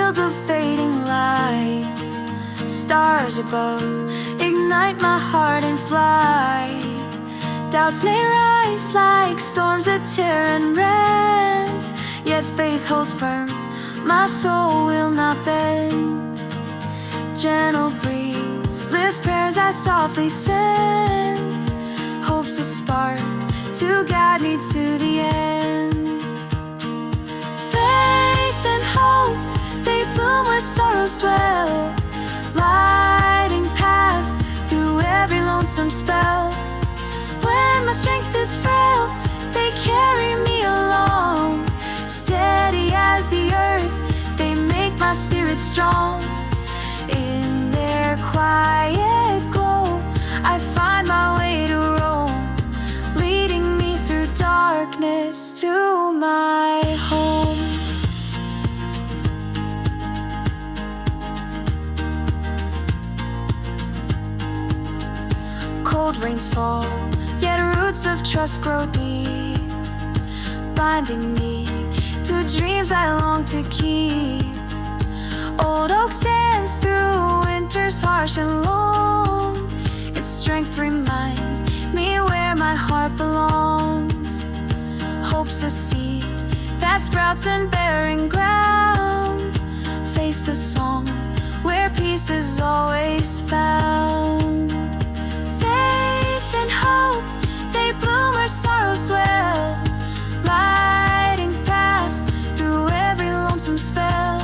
fields of fading light. Stars above ignite my heart and fly. Doubts may rise like storms that tear and rend, yet faith holds firm, my soul will not bend. Gentle breeze lifts prayers I softly send. Hope's a spark to guide me to the end. Faith and hope, they bloom where sorrows dwell, lighting paths through every lonesome spell. When my strength is frail, they carry me along. Steady as the earth, they make my spirit strong. In their quiet glow, I find my way to roam, leading me through darkness to my home. Cold rains fall, yet roots of trust grow deep, binding me to dreams I long to keep. Old oak stands through winters harsh and long. Its strength reminds me where my heart belongs. Hope's a seed that sprouts in barren ground. Face the song where peace is always found. Faith and hope, they bloom where sorrows dwell, lighting paths through every lonesome spell.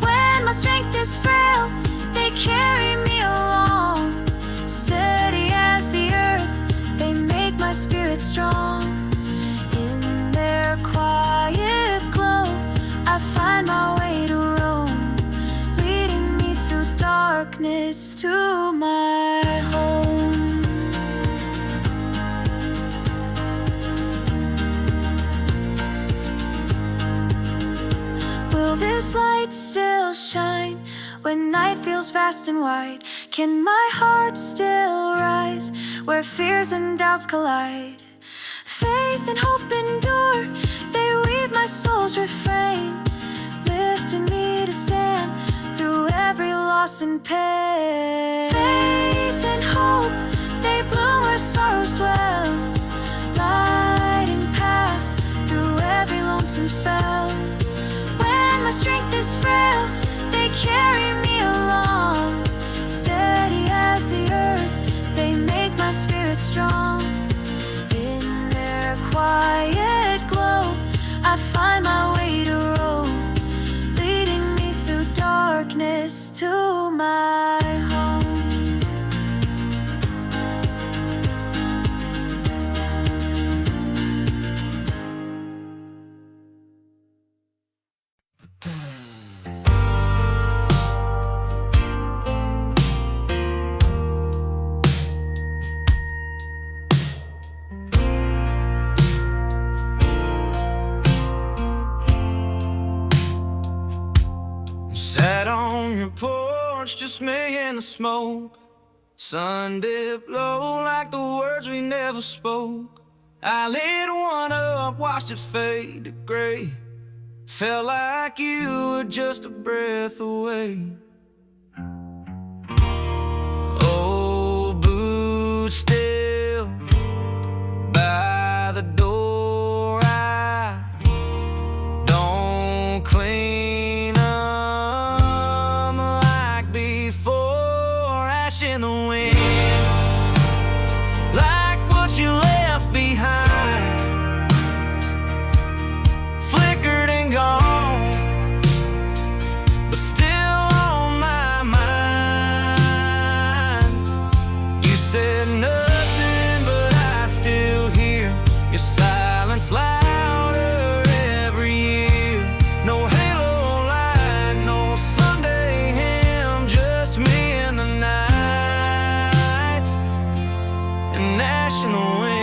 When my strength is frail, they carry me along. Steady as the earth, they make my spirit strong. In their quiet glow, I find my way to roam, leading me through darkness to my home. Will this light still shine when night feels vast and wide? Can my heart still rise where fears and doubts collide? Faith and hope endure, they weave my soul's refrain, lifting me to stand through every loss and pain. Faith and hope, they bloom where sorrows dwell, lighting paths through every lonesome spell. When my strength is frail, they carry me along. Steady as the earth, they make my spirit strong. In their quiet glow, I find my way to roam, leading me through darkness to my home. Sat on your porch, just me and the smoke. Sun dipped low like the words we never spoke. I lit one up, watched it fade to gray. Felt like you were just a breath away. Old boots still by the door. I don't clean up like before. Ash in the wind, like what you left behind, flickered and gone, but still on my mind. You said nothing, but I still hear your silence louder every year. No halo light, no Sunday hymn, just me and the night, and ash in the wind.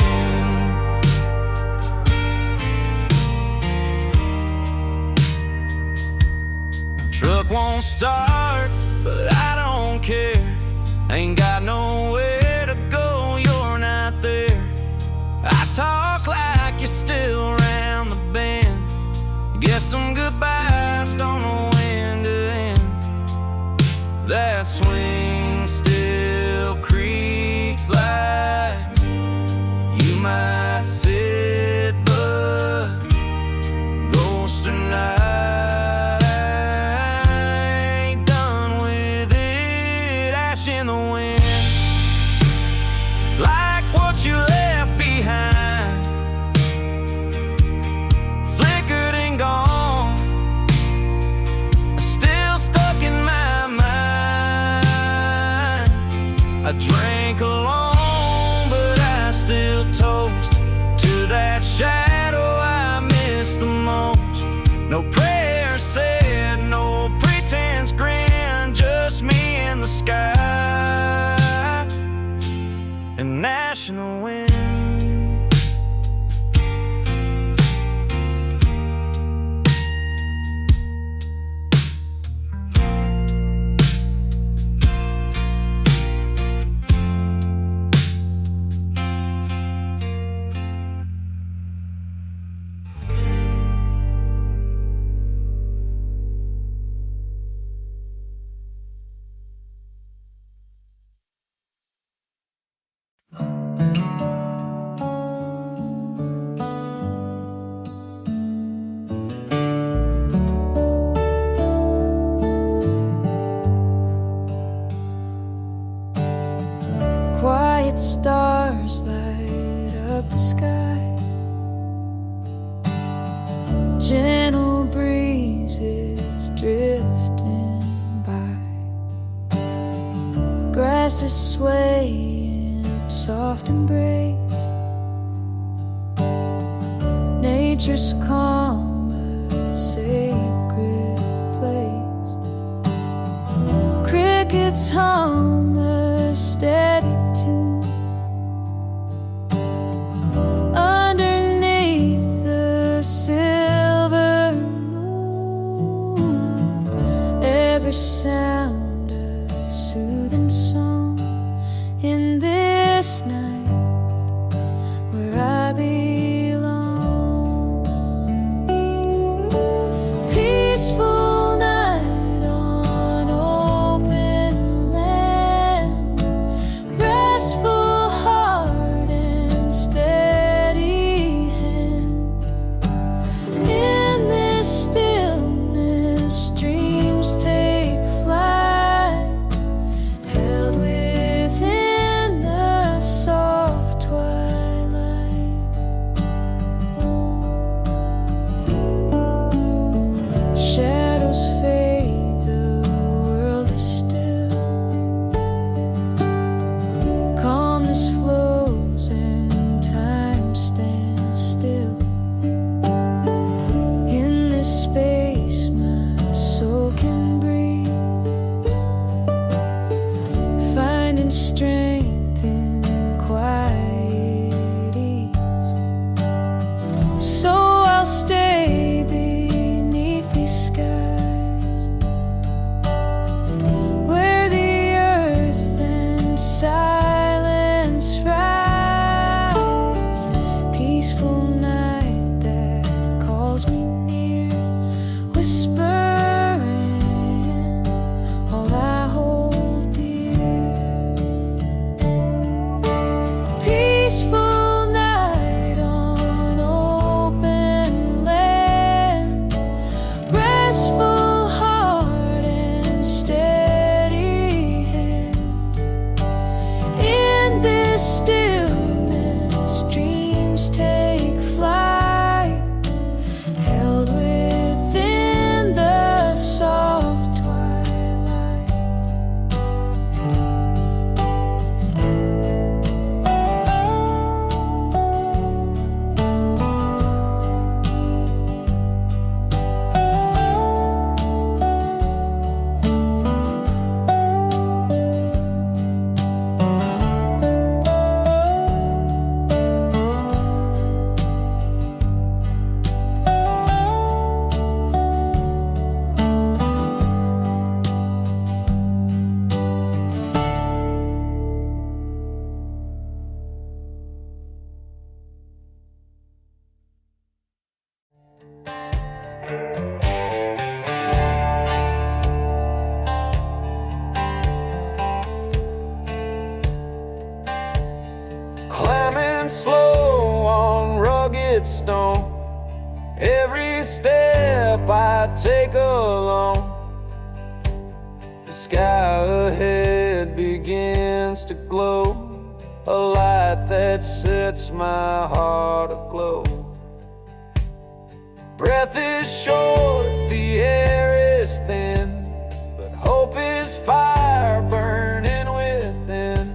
Truck won't start, but I don't care. Ain't got nowhere to go, you're not there. I talk like you're still around the bend. Guess some goodbyes don't know when to swing still creaks like you might sit, but ghost or night, I ain't done with it. Ash in the wind, like what you left behind, flickered and gone, still stuck in my mind. I drank alone, but I still toast to that shadow I miss the most. No prayer said, no pretense grin, just me and the sky and national wind. Quiet stars light up the sky, gentle breezes drifting by, grass is swaying in soft embrace, nature's calm, a sacred place, crickets hum a steady tune underneath the silver moon, every sound a soothing song in this night where I belong. Peaceful night on open land, restful heart and steady hand. In this stillness, dreams take flight, held within the soft twilight. Shadows fade, the world is still. Calmness flows and time stands still. In this space, my soul can breathe, finding strength in quiet ease. So I'll stay beneath these skies, where the earth and silence rise. Peaceful night that calls me near, whispering all I hold dear. Peaceful night on open land, restful heart and steady hand. In this stillness, dreams take flight, held within the soft twilight. its stone. Every step I take alone, the sky ahead begins to glow, a light that sets my heart aglow. Breath is short, the air is thin, but hope is fire burning within.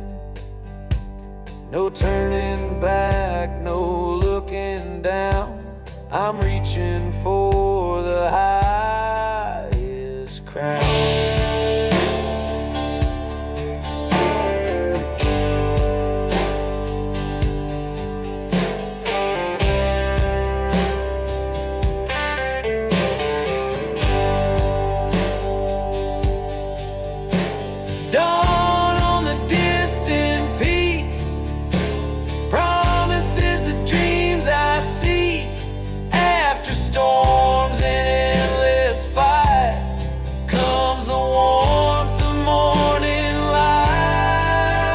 No turning back, no looking down, I'm reaching for the highest crown. Storms and endless fight comes the warmth of morning light.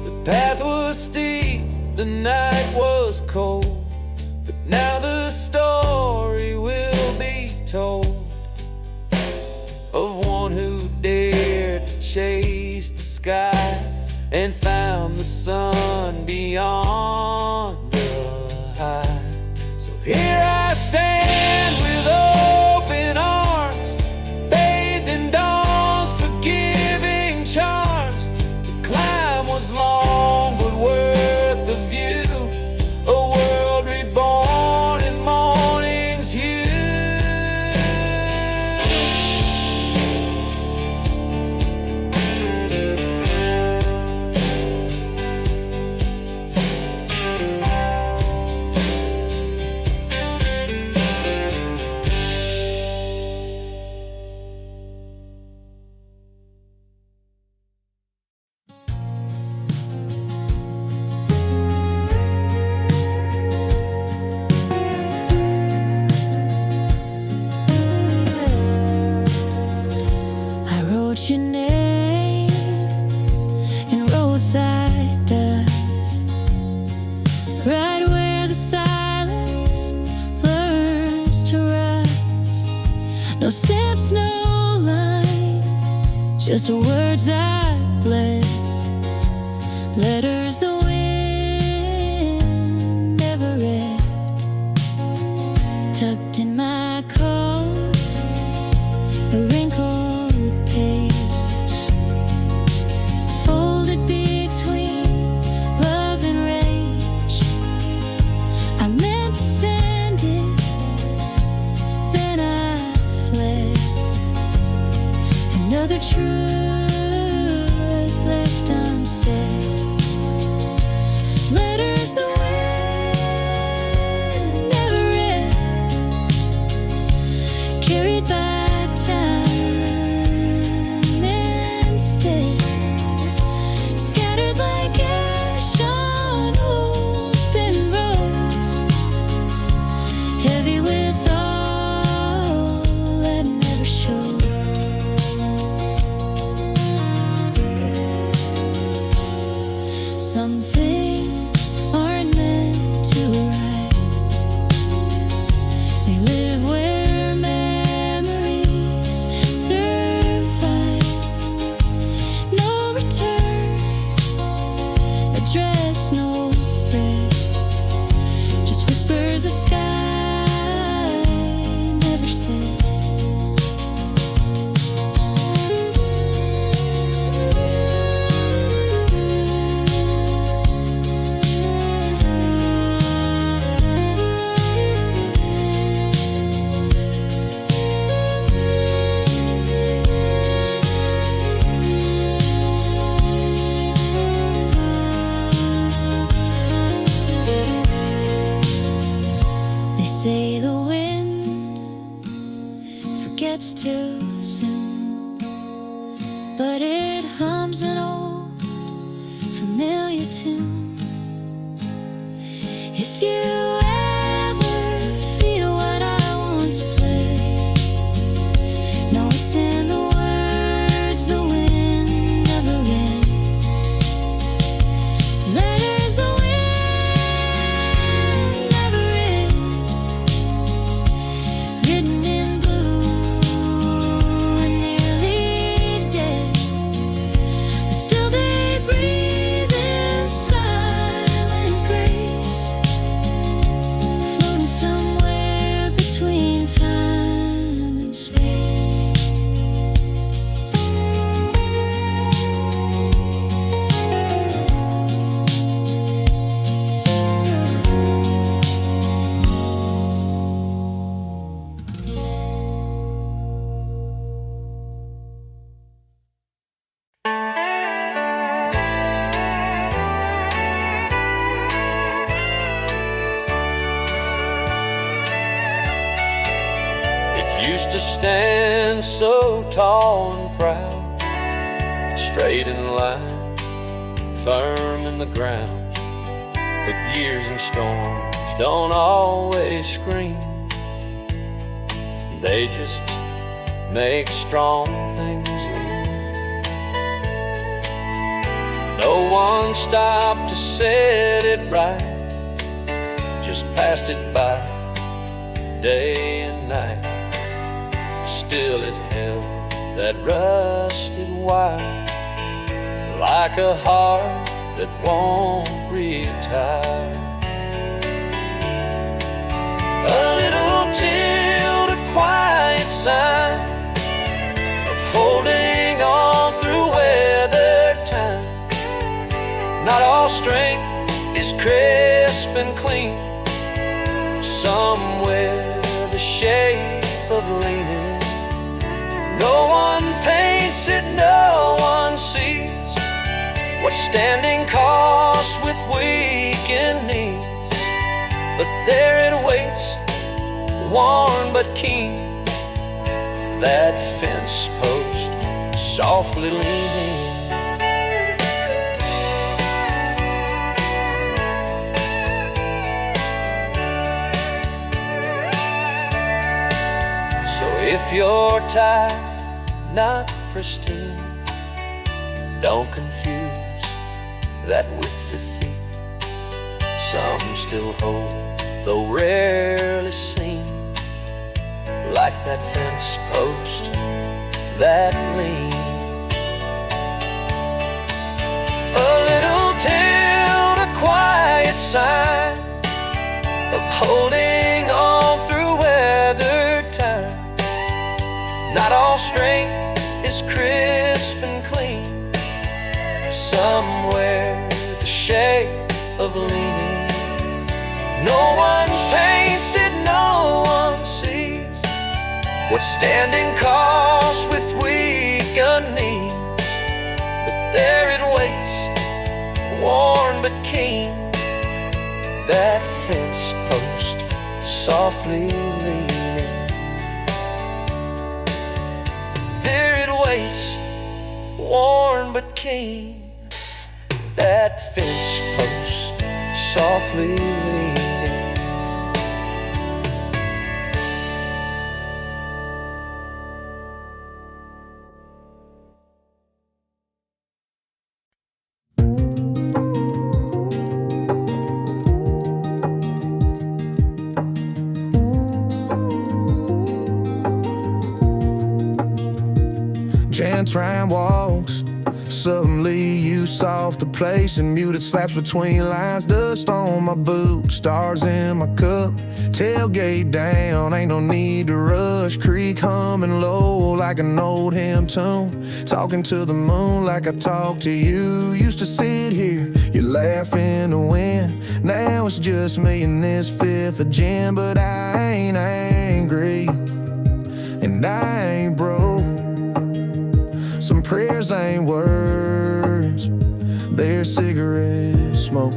The path was steep, the night was cold, now the story will be told of one who dared to chase the sky and found the sun beyond the high. So here I stand with open arms, bathed in dawn's forgiving charms. The climb was long but worth the view, a world reborn in morning's hue. Your name in roadside dust, right where the silence learns to rust. No stamps, no lines, just words I bled, letters the wind never read. Tucked in my coat, a wrinkled page, folded between love and rage. I meant to send it, then I fled. Another truth left unsaid. Letters the wind never read, carried by time. Some things aren't meant to write, they live where memories survive. No return address, no thread, just whispers the sky never said. Say the wind forgets too soon, but it hums an old familiar tune. If you ever feel what I once played, no, it's in the words the wind never read. Letters the wind never read, written in blue and nearly dead, but still they breathe in silent grace, floating somewhere between time and space. It used to stand so tall and proud, straight in line, firm in the ground. But years and storms don't always scream, they just make strong things lean. No one stopped to set it right, just passed it by day and night. Still it held that rusted wire, like a heart that won't retire. A little tilt, a quiet sign of holding on through weather time. Not all strength is crisp and clean, somewhere the shape of leaning. No one paints it, no one sees what standing costs with weakened knees. But there it waits, worn but keen, that fence post softly leaning. So if you're tired, not pristine, don't confuse that with defeat. Some still hold, though rarely seen, like that fence post that lean. A little tilt, a quiet sign of holding on through weather time. Not all strength is crisp and clean, somewhere the shape of leaning. No one paints it, no one sees what standing costs with weakened knees. But there it waits, worn but keen, that fence post softly leaning. Waits, worn but keen, that fence post softly leaning. Tram walks, suddenly you off the place, and muted slaps between lines, dust on my boots, stars in my cup, tailgate down, ain't no need to rush, creek humming low like an old hymn tune, talking to the moon like I talk to you. Used to sit here, you laugh in the wind, now it's just me and this fifth of gin, but I ain't angry and I ain't broke. Some prayers ain't words, they're cigarette smoke.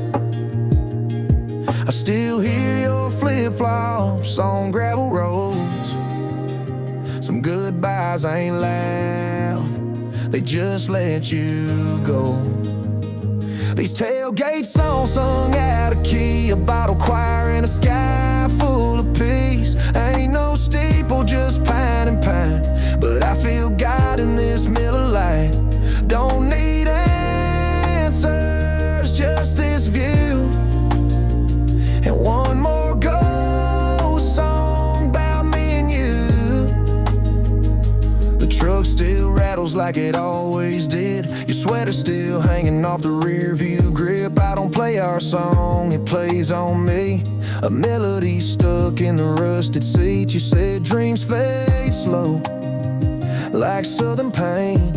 I still hear your flip-flops on gravel roads. Some goodbyes ain't loud, they just let you go. These tailgate songs sung out of key, a bottle choir in a sky full of peace. Ain't no steeple, just pine and pine, but I feel God in this Miller Lite. Don't need answers, just this view, and one more ghost song about me and you. The truck still rattles like it always did. Your sweater still hanging off the rear view grip. I don't play our song, it plays on me. A melody stuck in the rusted seat. You said dreams fade slow, like southern pain.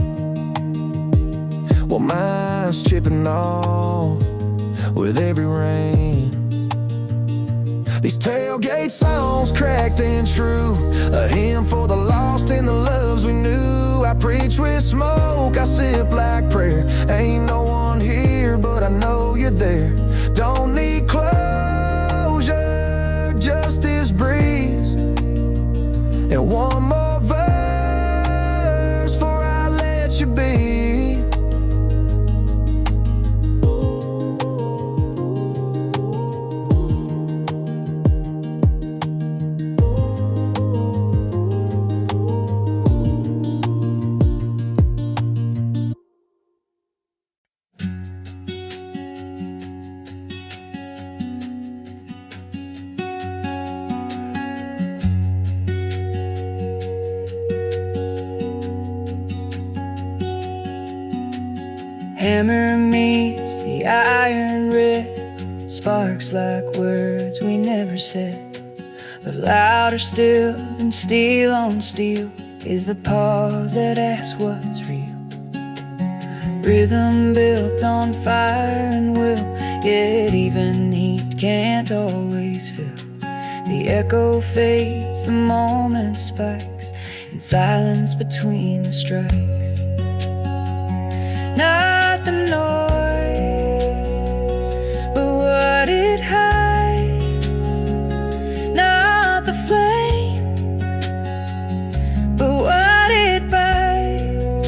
Well, mine's chipping off with every rain. These tailgate songs cracked and true, a hymn for the lost and the loves we knew. I preach with smoke, I sip like prayer. Ain't no one here, but I know you're there. Don't need closure, just this breeze, and one more verse before I let you be. Hammer meets the iron red, sparks like words we never said. But louder still than steel on steel is the pause that asks what's real. Rhythm built on fire and will, yet even heat can't always fill. The echo fades, the moment spikes in silence between the strikes. Not the noise, but what it hides. Not the flame, but what it bites.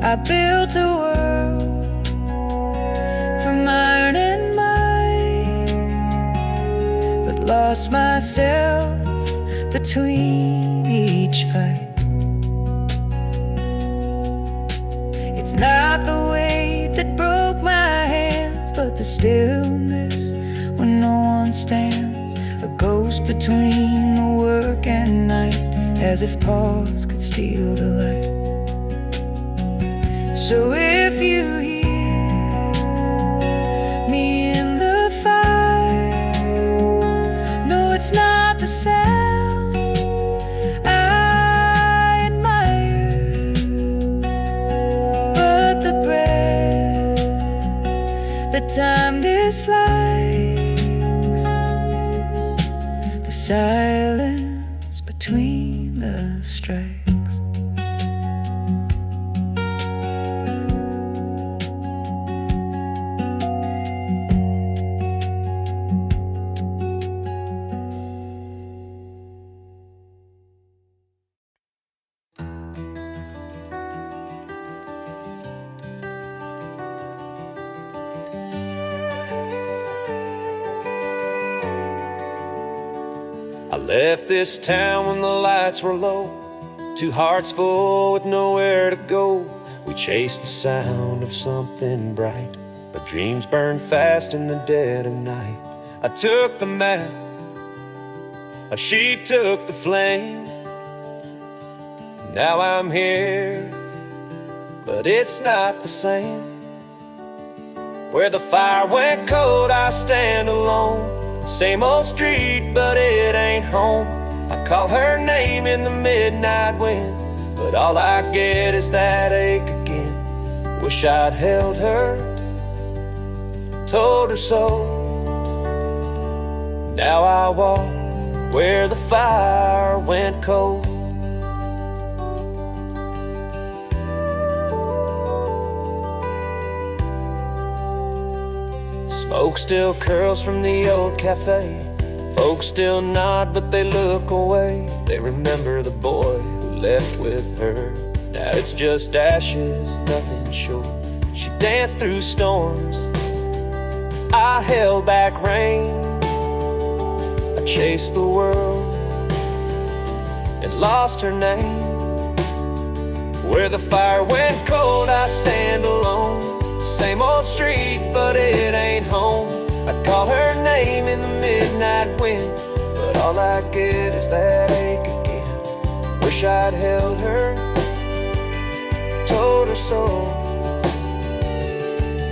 I built a world from iron and might, but lost myself between each fight. It's not the weight that broke my hands, but the stillness when no one stands. A ghost between the work and night, as if pause could steal the light. So if you hear me in the fire, no, it's not the sound I admire, but the breath that time dislikes, the silence between the strikes. I left this town when the lights were low, 2 hearts full with nowhere to go. We chased the sound of something bright, but dreams burned fast in the dead of night. I took the map, she took the flame. Now I'm here, but it's not the same. Where the fire went cold, I stand alone. Same old street, but it ain't home. I call her name in the midnight wind, but all I get is that ache again. Wish I'd held her, told her so. Now I walk where the fire went cold. Smoke still curls from the old cafe. Folks still nod, but they look away. They remember the boy who left with her. Now it's just ashes, nothing short. She danced through storms, I held back rain. I chased the world and lost her name. Where the fire went cold, I stand alone. Same old street, but it ain't home. I'd call her name in the midnight wind, but all I get is that ache again. Wish I'd held her, told her so.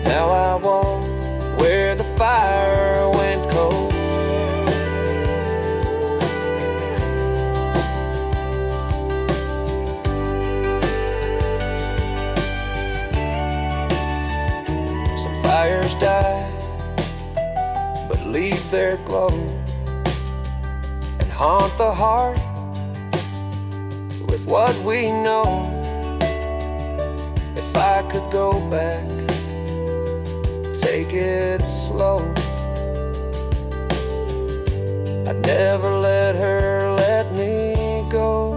Now I walk where the fire went cold. Some fires die, but leave their glow and haunt the heart with what we know. If I could go back, take it slow, I'd never let her let me go.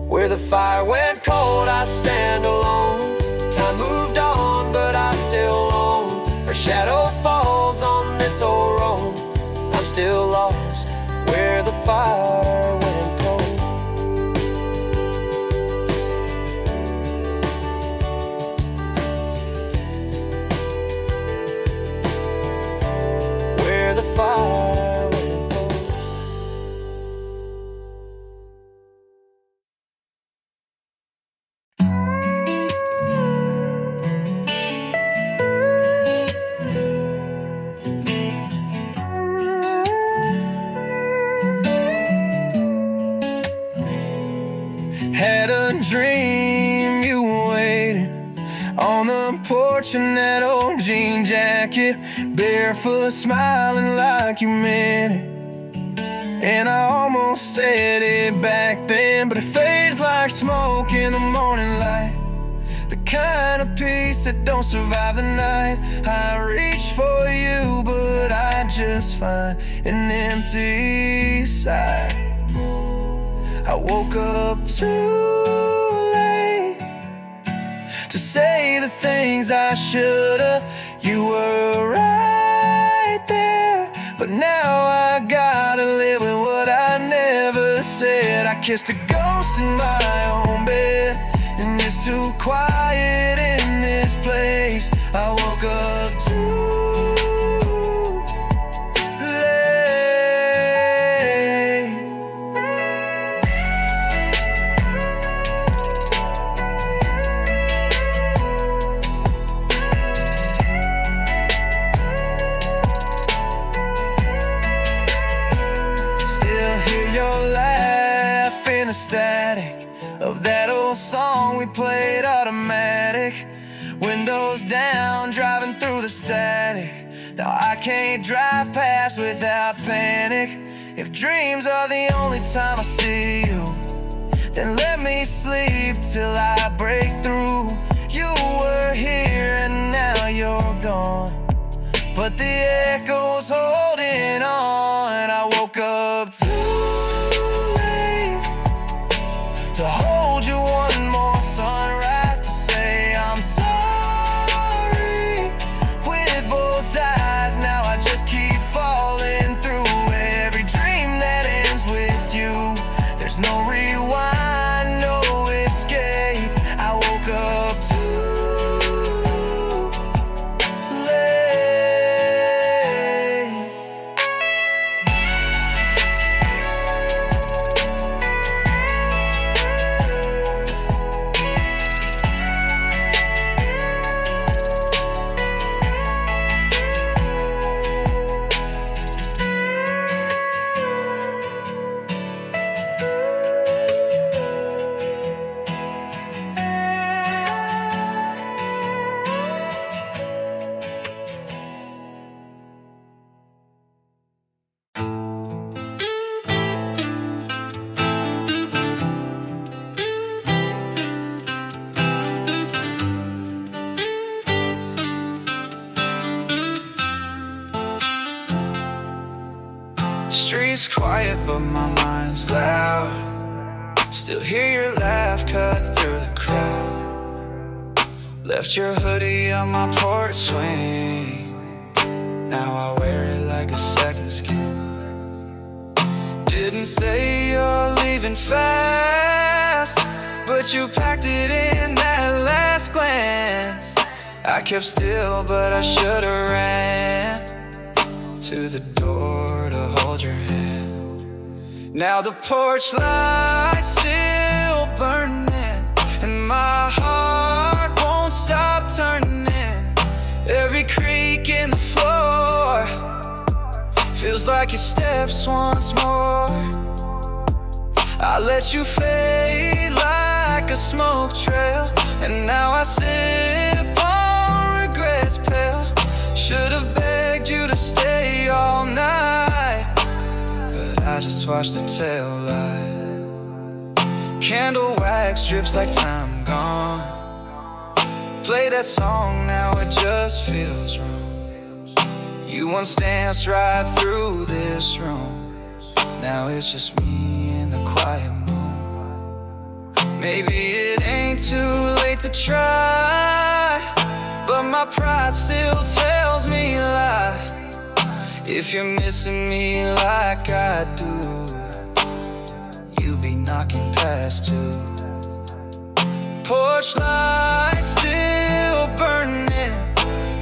Where the fire went cold, I stand alone. Time moved on, but I still own. Her shadow falls on this old road. I'm still lost where the fire went cold. Where the fire went cold. Had a dream you were waiting on the porch in that old jean jacket, barefoot, smiling like you meant it. And I almost said it back then, but it fades like smoke in the morning light. The kind of peace that don't survive the night. I reach for you, but I just find an empty side. I woke up too late to say the things I should've. You were right there, but now I gotta live with what I never said. I kissed a ghost in my own bed, and it's too quiet in this place. I woke up too the static of that old song we played automatic. Windows down, driving through the static. Now I can't drive past without panic. If dreams are the only time I see you, then let me sleep till I break through. You were here and now you're gone, but the echo's holding on. I woke up to hold you one more sunrise, to say I'm sorry with both eyes. Now I just keep falling through every dream that ends with you. There's no rewind, no escape. I woke up too streets quiet, but my mind's loud. Still hear your laugh cut through the crowd. Left your hoodie on my porch swing. Now I wear it like a second skin. Didn't say you're leaving fast, but you packed it in that last glance. I kept still, but I should've ran to the door to hold your hand. Now the porch light's still burning, and my heart won't stop turning. Every creak in the floor feels like your steps once more. I let you fade like a smoke trail, and now I sip on regrets pale. Should've begged you to stay all night, but I just watched the tail light. Candle wax drips like time gone. Play that song, now it just feels wrong. You once danced right through this room. Now it's just me in the quiet moon. Maybe it ain't too late to try, but my pride still tells me lie. If you're missing me like I do, you be knocking past 2. Porch light still burning,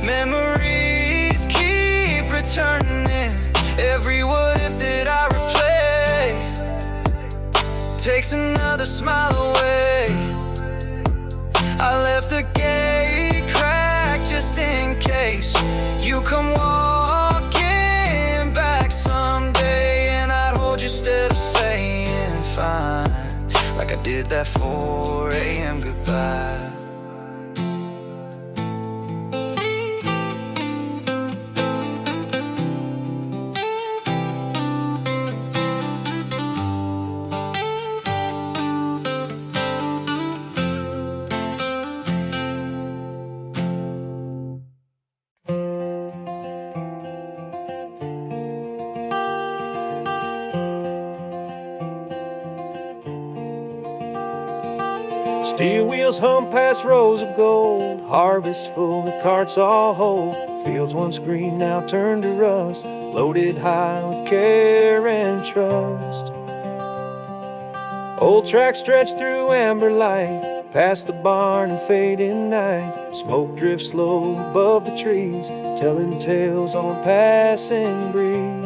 memories keep returning. Every what if that I replay takes another smile away. I left the gate cracked just in case you come walking back someday, and I'd hold you instead of saying fine, like I did that 4 a.m. goodbye. Steel wheels hum past rows of gold, harvest full, the carts all hold. Fields once green, now turned to rust, loaded high with care and trust. Old tracks stretch through amber light, past the barn and fading night. Smoke drifts low above the trees, telling tales on passing breeze.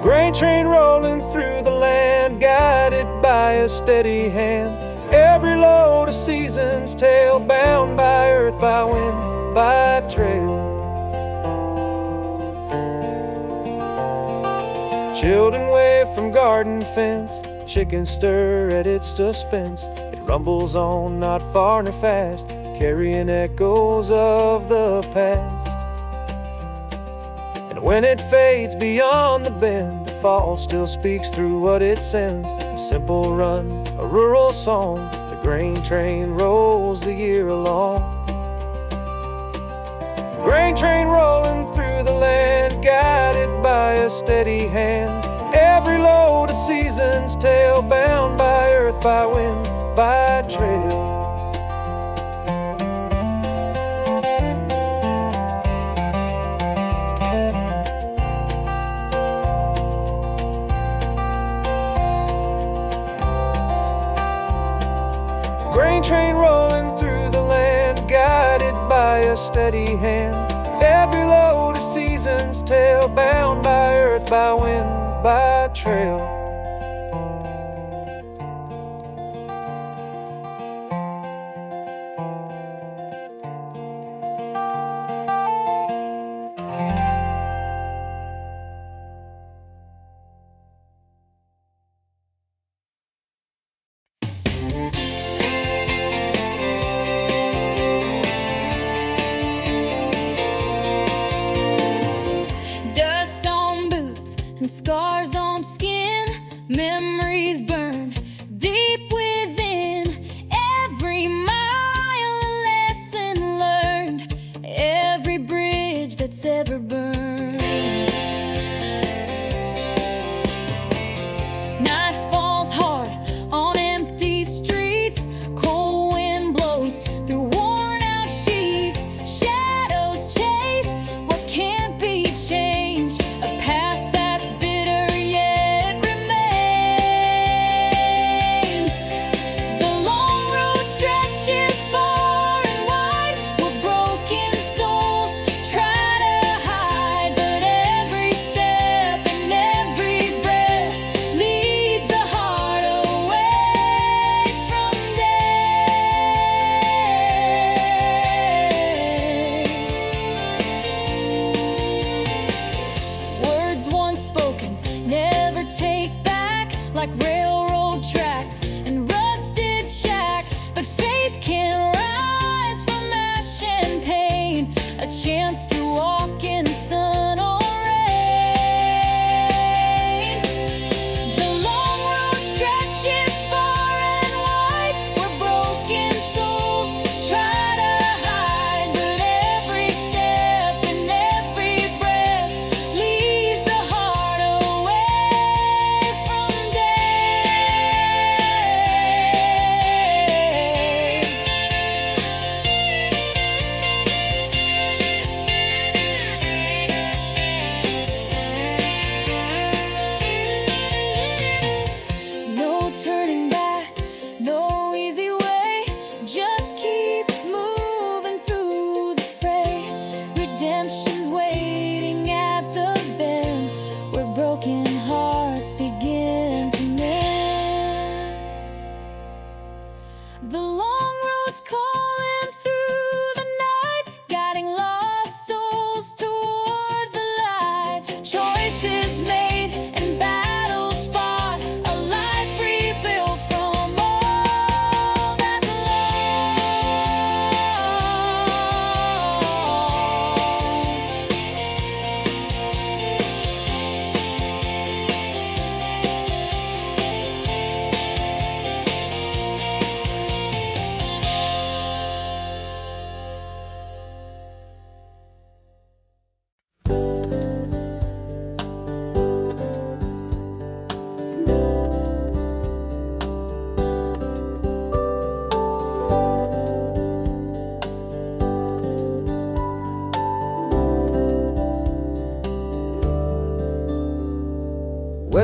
Grain train rolling through the land, guided by a steady hand. Every load a season's tale, bound by earth, by wind, by trail. Children wave from garden fence, chickens stir at its suspense. It rumbles on, not far nor fast, carrying echoes of the past. When it fades beyond the bend, the fall still speaks through what it sends. A simple run, a rural song, the grain train rolls the year along. Grain train rolling through the land, guided by a steady hand. Every load a season's tale, bound by earth, by wind, by trail. Grain train rolling through the land, guided by a steady hand. Every load a season's tale, bound by earth, by wind, by trail. Dust on boots and scars on skin,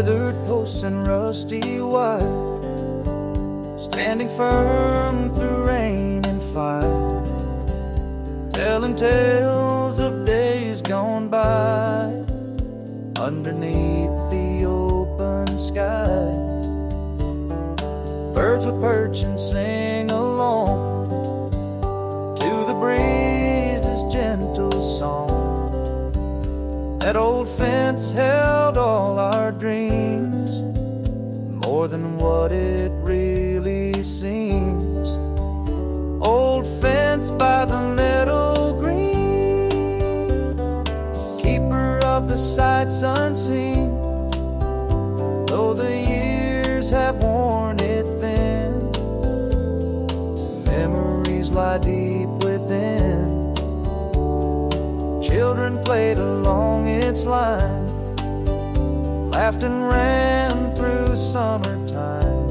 weathered posts and rusty wire, standing firm through rain and fire, telling tales of days gone by underneath the open sky. Birds would perch and sing along to the breeze's gentle song. That old fence held all our dreams, more than what it really seems. Old fence by the meadow green, keeper of the sights unseen. Though the years have worn it thin, memories lie deep within. Children played along its line, laughed and ran through summertime.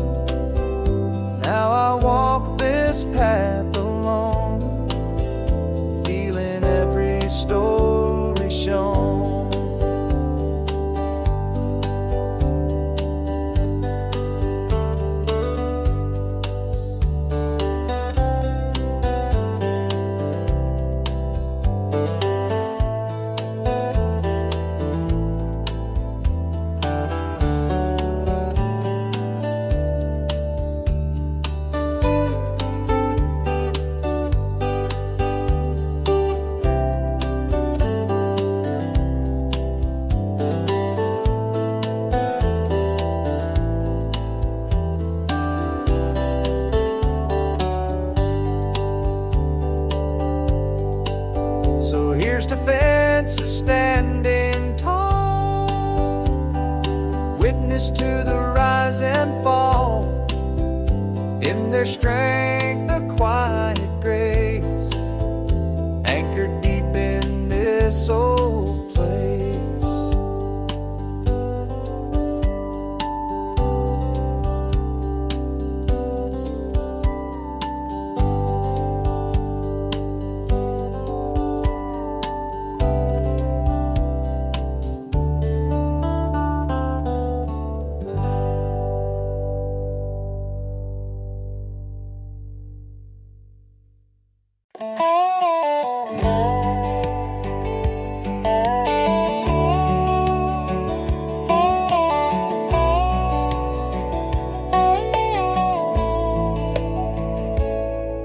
Now I walk this path alone, feeling every story shown. So here's to fences standing tall, witness to the rise and fall. In their strength, a quiet grace, anchored deep in this old place.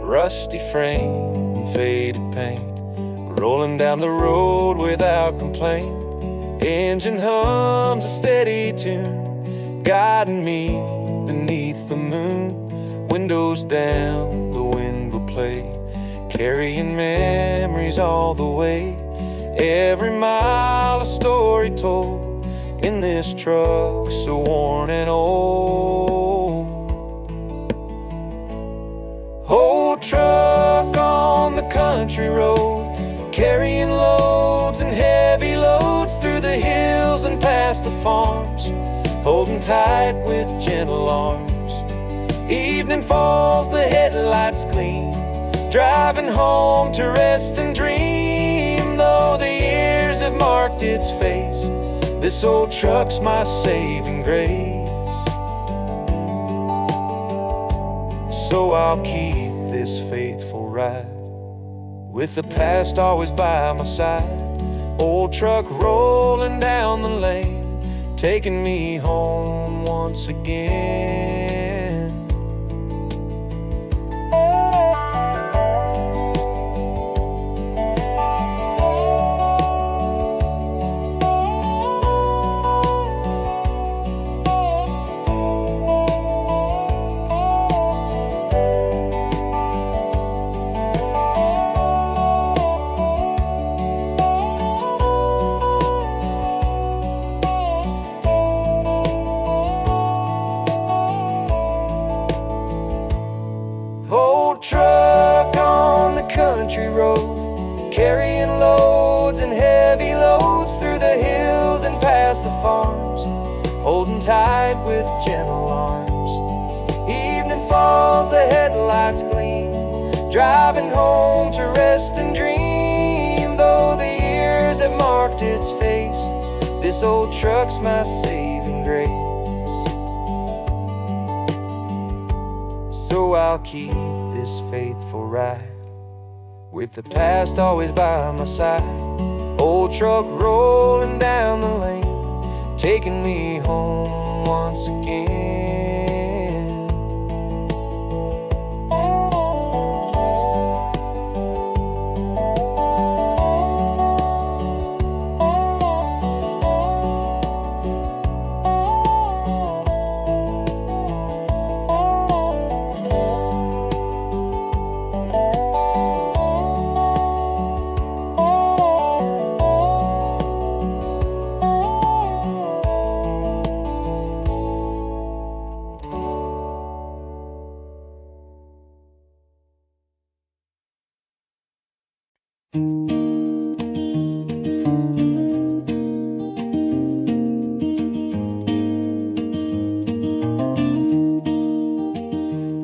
Rusty frame and faded paint, rolling down the road without complaint. Engine hums a steady tune, guiding me beneath the moon. Windows down, the wind will play, carrying memories all the way. Every mile a story told in this truck so worn and old. Old truck on the country road, carrying loads and heavy loads through the hills and past the farms, holding tight with gentle arms. Evening falls, the headlights gleam, driving home to rest and dream. Though the years have marked its face, this old truck's my saving grace. So I'll keep this faithful ride, with the past always by my side. Old truck rolling down the lane, taking me home once again. Country road, carrying loads and heavy loads through the hills and past the farms, holding tight with gentle arms. Evening falls, the headlights gleam, driving home to rest and dream. Though the years have marked its face, this old truck's my saving grace. grace. So I'll keep this faithful ride, with the past always by my side. Old truck rolling down the lane, taking me home once again.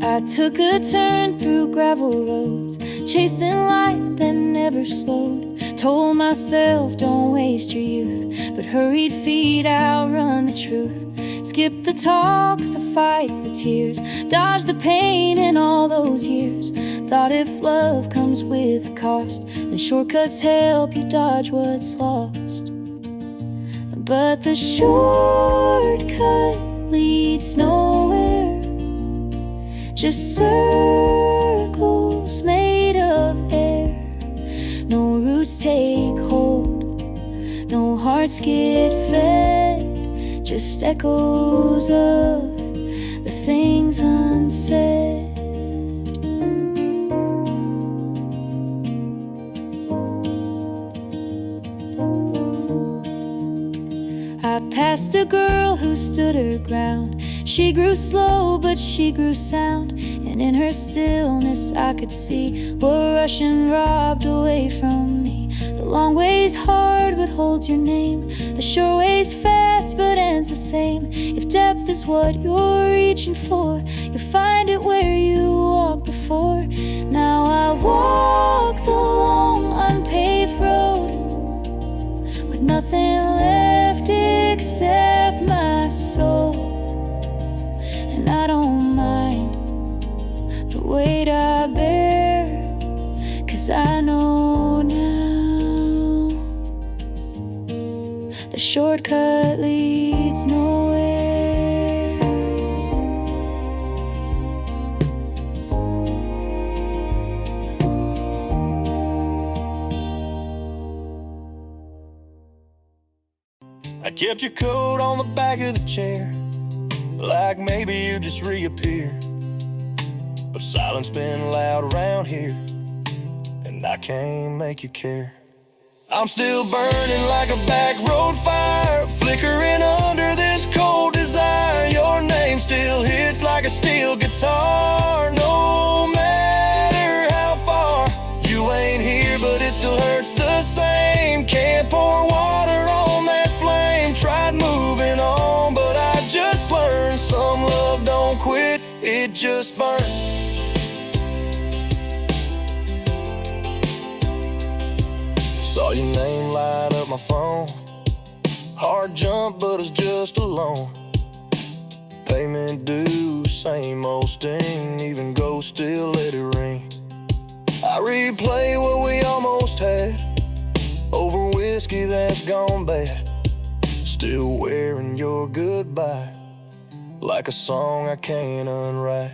I took a turn through gravel roads, chasing light that never slowed. Told myself don't waste your youth, but hurried feet outrun the truth. Skip the talks, the fights, the tears, dodge the pain in all those years. Thought if love comes with a cost, then shortcuts help you dodge what's lost. But the shortcut leads nowhere, just circles made of air. No roots take hold, no hearts get fed, just echoes of the things unsaid. I passed a girl who stood her ground. She grew slow, but she grew sound, and in her stillness I could see what Russian robbed away from me. The long way's hard, but holds your name. The short way's fast, but ends the same. If depth is what you're reaching for, you'll find it where you walked before. Now I walk the long, unpaved road, with nothing left except my soul. And I don't mind the weight I bear, 'cause I know now the shortcut leads nowhere. I kept your coat on the back of the chair, like maybe you just reappear. But silence been loud around here, and I can't make you care. I'm still burning like a back road fire, flickering under this cold desire. Your name still hits like a steel guitar, no matter how far. You ain't here, but it still hurts the same. Can't pour water on that flame. Tried moving on, but I just learned some love don't quit, it just burns. Saw your name light up my phone. Hard jump, but it's just a loan. Payment due, same old sting. Even ghosts still let it ring. I replay what we almost had, over whiskey that's gone bad. Still wearing your goodbye like a song I can't unwrite.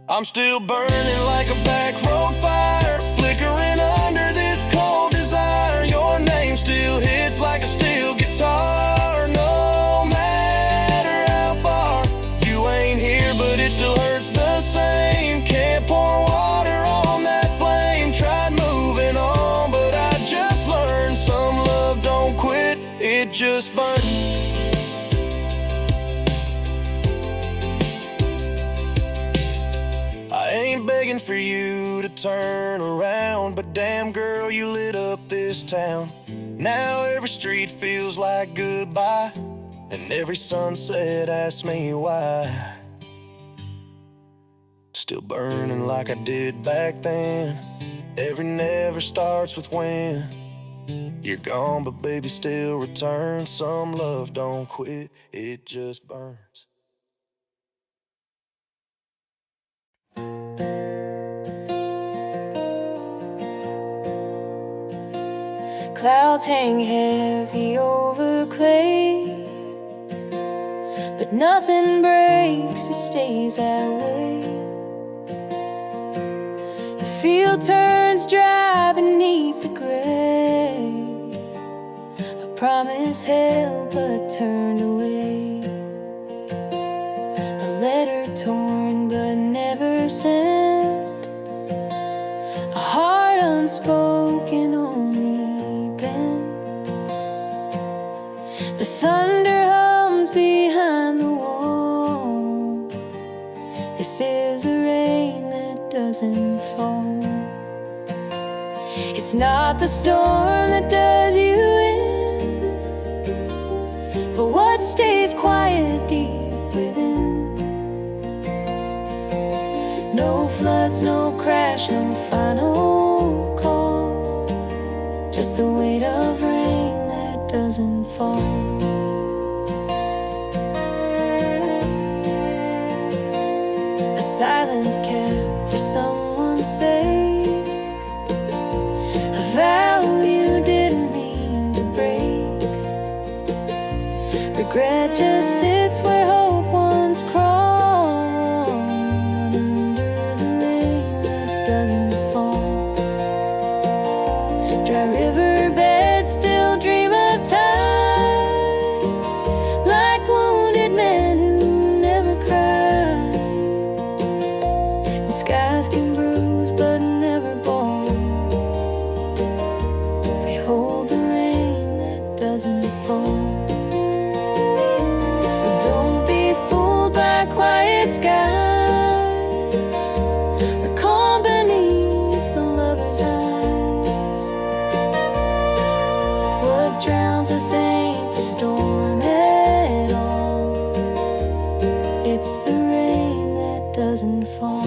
I'm still burning like a back road fire, flickering under this cold desire. Your name still hits like a steel guitar, no matter how far. You ain't here, but it still hurts the same. Can't pour water on that flame. Tried moving on, but I just learned some love don't quit, it just burns. I ain't begging for you to turn around, but damn girl, you lit up this town. Now every street feels like goodbye, and every sunset asks me why. Still burning like I did back then. Every never starts with when. You're gone, but baby, still return. Some love don't quit, it just burns. Clouds hang heavy over clay, but nothing breaks, it stays that way. The field turns dry beneath the gray. A promise held but turned away. A letter torn but never sent. A heart unspoken, only bent. The thunder hums behind the wall. This is the rain that doesn't fall. It's not the storm that does you in, but what stays quiet deep within. No floods, no crash, no final call. Just the weight of rain that doesn't fall. A silence kept for someone's sake. A vow you didn't mean to break. Regret just sits where hope once crawled, under the rain that doesn't fall. Dry riverbeds still dream of tides, like wounded men who never cried. And skies can bruise but never bald. They hold the rain that doesn't fall. So don't be fooled by quiet skies, or calm beneath the lover's eyes. What drowns us ain't the storm at all. It's the rain that doesn't fall.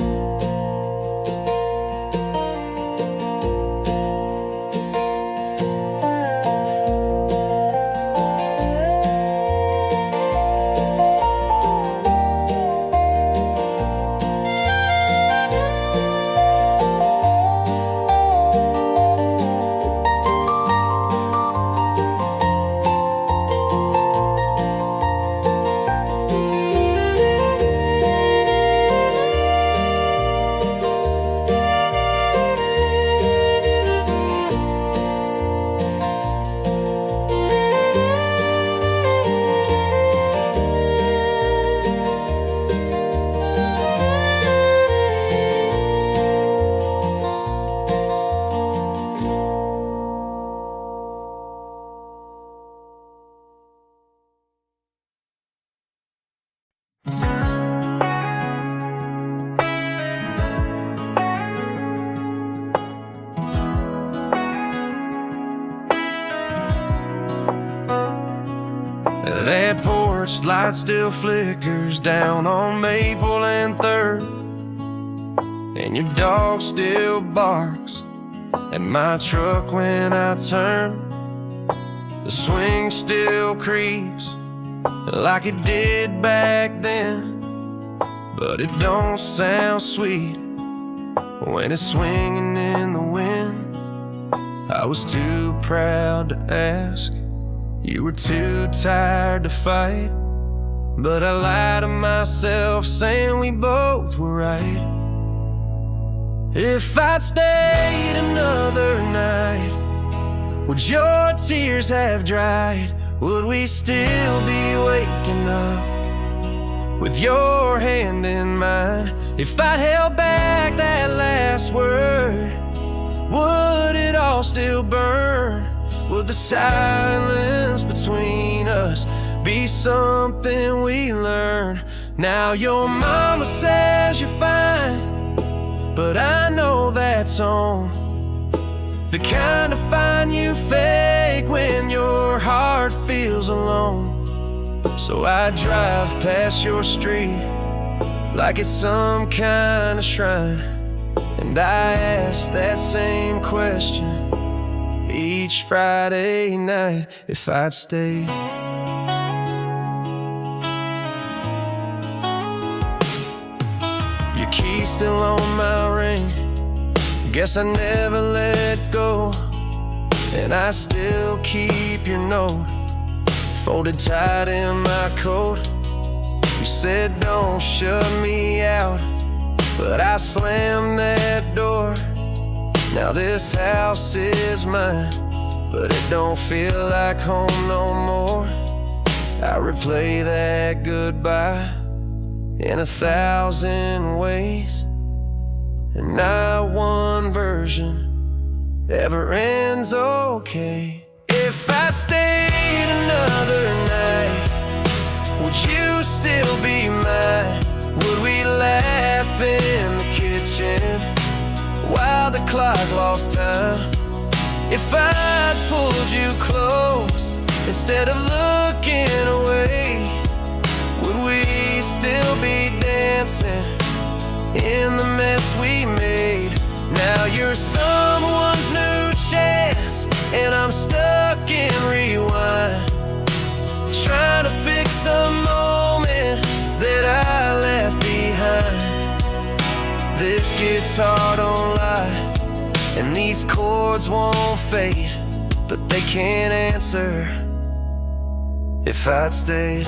That porch light still flickers down on Maple and 3rd, and your dog still barks at my truck when I turn. The swing still creaks like it did back then, but it don't sound sweet when it's swinging in the wind. I was too proud to ask, you were too tired to fight, but I lied to myself saying we both were right. If I'd stayed another night, would your tears have dried? Would we still be waking up with your hand in mine? If I held back that last word, would it all still burn? Would the silence between us be something we learn? Now your mama says you're fine, but I know that's on the kind of fine you fake when your heart feels alone. So I drive past your street like it's some kind of shrine, and I ask that same question each each Friday night if I'd stayed. Your key's still on my ring, guess I never let go. And I still keep your note folded tight in my coat. You said don't shut me out, but I slammed that door. Now this house is mine, but it don't feel like home no more. I replay that goodbye in 1,000 ways, and not one version ever ends okay. If I'd stayed another night, would you still be mine? Would we laugh in the kitchen while the clock lost time? If I'd pulled you close instead of looking away, would we still be dancing in the mess we made? Now you're someone's new chance, and I'm stuck in rewind, trying to fix a moment that I left behind. This guitar don't lie, and these chords won't fade, but they can't answer if I'd stayed.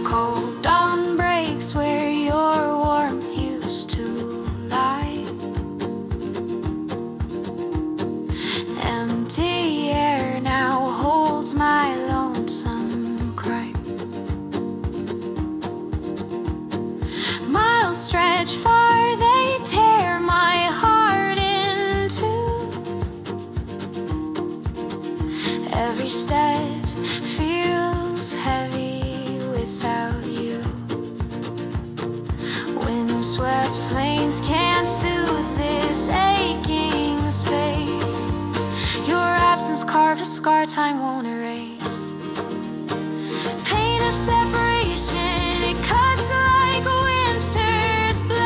Cold dawn breaks where your warmth used to lie. Empty air now holds my lonesome cry. Miles stretch far, they tear my heart in two. Every step feels heavy without you. Windswept plains can't soothe this aching space. Your absence carved a scar time won't erase. Pain of separation, it cuts like winter's blade.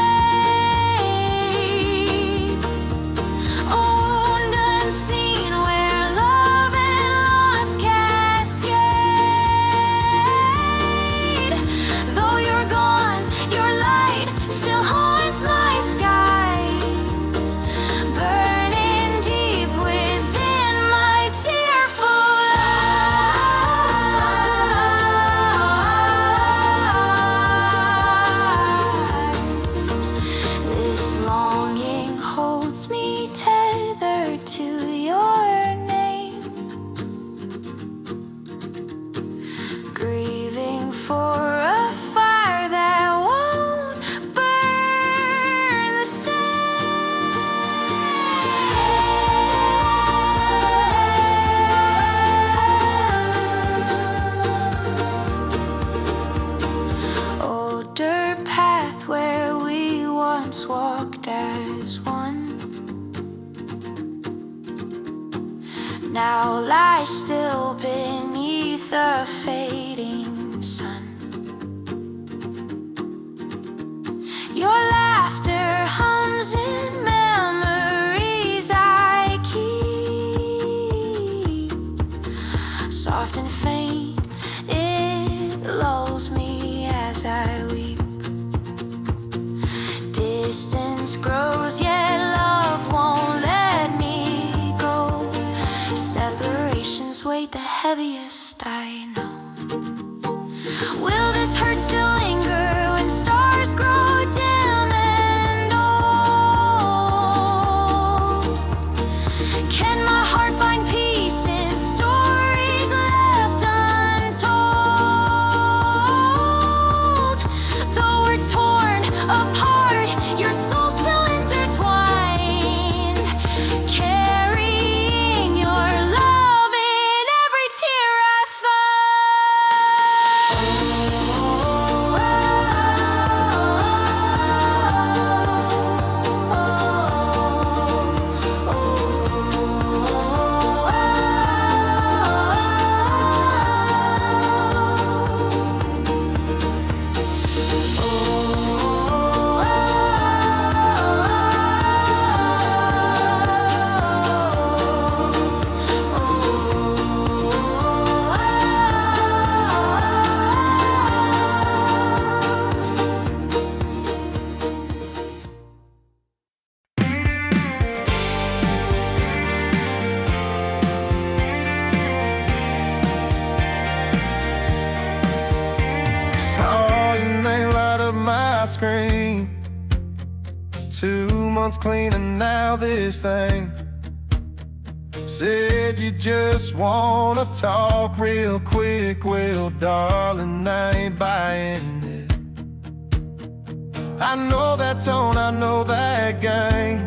A wound unseen where love and loss cascade. Though you're gone, your light still haunts my skies, burning deep within my tearful eyes. This longing holds me tethered to your name, grieving for a fire that won't burn the same. Older path where we once walked as one, now lies still beneath the fading sun. Your laughter hums in memories I keep, soft and faint, it lulls me as I weep. Distance grows, yet love won't let me go. Separation's weight the heaviest I know. 2 months cleaning now this thing. Said you just wanna talk real quick. Well, darling, I ain't buying it. I know that tone, I know that game,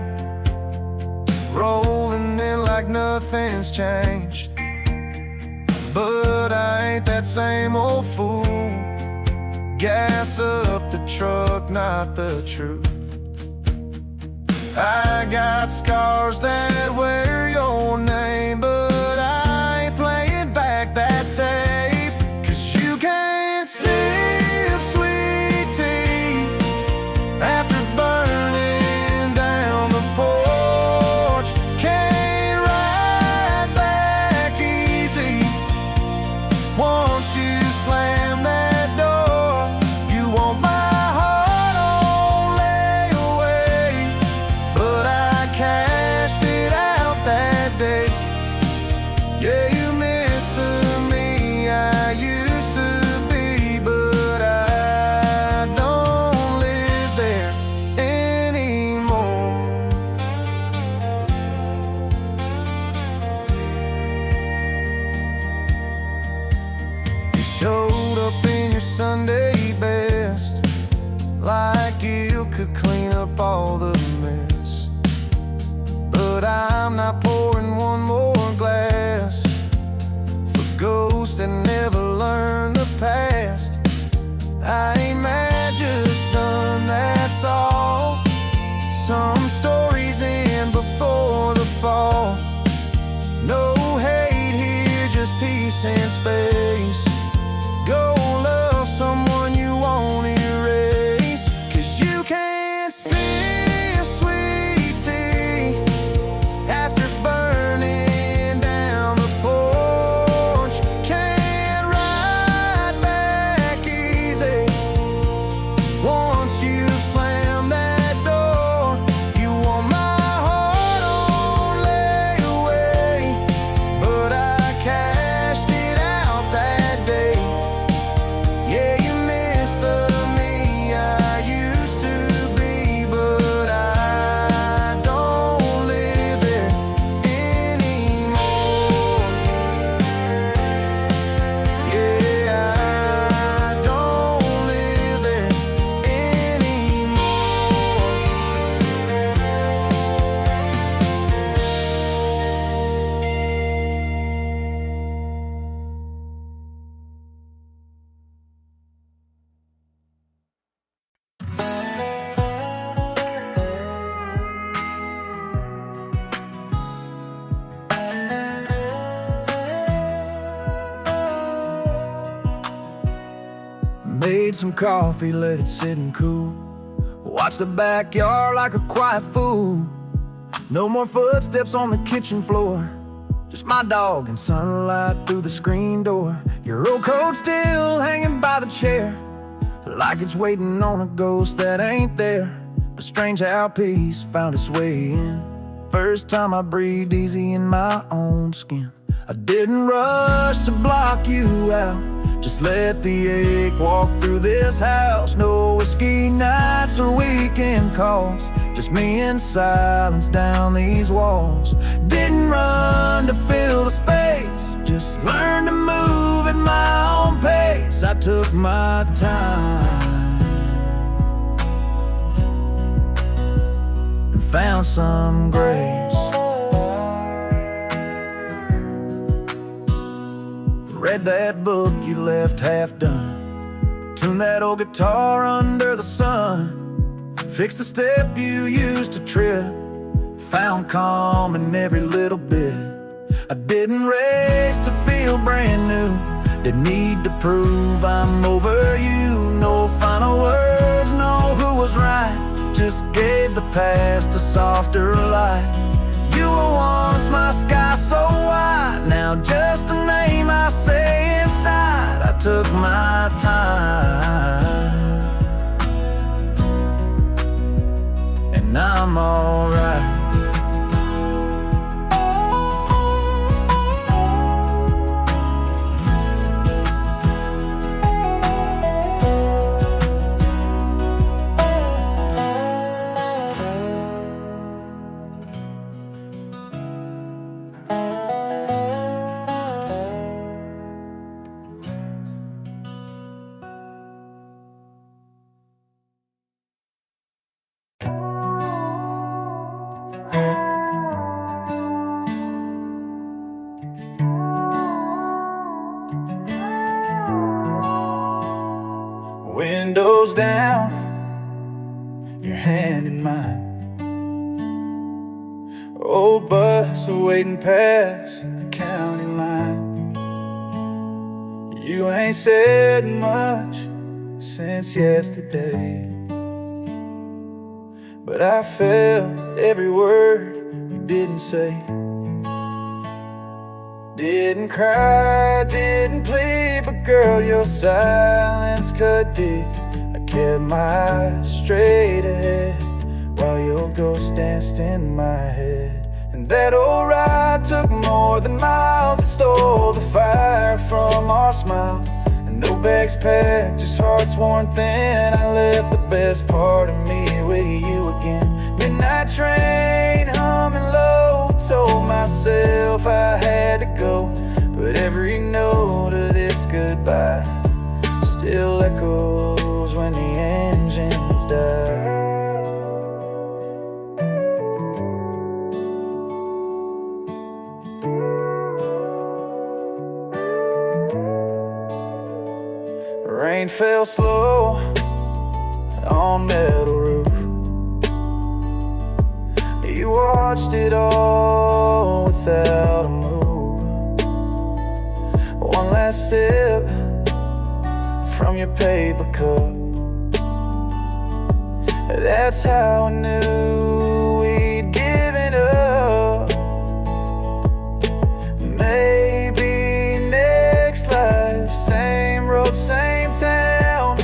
rolling in like nothing's changed. But I ain't that same old fool. Gas up the truck, not the truth. I got scars that wear your name, but I ain't playing back that tape. 'Cause you can't sip sweet tea after burning down the porch. Can't ride back easy once you slam that door. You want my heart on layaway, but I cashed it out that day. Yeah, you miss the me I used to be, but I don't live there anymore. You showed up in your Sunday best, like you could clean up all the mess. But I'm not pouring one more glass for ghosts that never learn the past. I ain't mad, just done, that's all. Some stories end before the fall. No hate here, just peace and space. Go love someone you won't erase. 'Cause you can't sip sweet tea after burning down the porch. Can't ride back easy once you slam that door. You want my heart on layaway, but I cashed it out that day. Yeah, you miss the me I used to be, but I don't live there anymore. Yeah, I don't live there anymore. Made some coffee, let it sit and cool. Watch the backyard like a quiet fool. No more footsteps on the kitchen floor, just my dog and sunlight through the screen door. Your old coat still hanging by the chair, like it's waiting on a ghost that ain't there. But strange how peace found its way in. First time I breathed easy in my own skin. I didn't rush to block you out, just let the ache walk through this house. No whiskey nights or weekend calls, just me in silence down these walls. Didn't run to fill the space, just learn to move at my own pace. I took my time and found some grace. Read that book you left half done, tuned that old guitar under the sun, fixed the step you used to trip, found calm in every little bit. I didn't race to feel brand new, didn't need to prove I'm over you. No final words, no who was right, just gave the past a softer light. You were once my sky so wide, now just a name I say inside. I took my time and I'm alright. Windows down, your hand in mine. Old bus waiting past the county line. You ain't said much since yesterday, but I felt every word you didn't say. Didn't cry, didn't plead, but girl, your silence cut deep. I kept my eyes straight ahead while your ghost danced in my head. And that old ride took more than miles. It stole the fire from our smile. And no bags packed, just hearts worn thin. I left the best part of me with you again. Midnight train humming low, told myself I had to go, but every note of this goodbye still echoes when the engines die. Rain fell slow on metal roof. You watched it all without a move. One last sip from your paper cup. That's how I knew we'd given up. Maybe next life, same road, same town.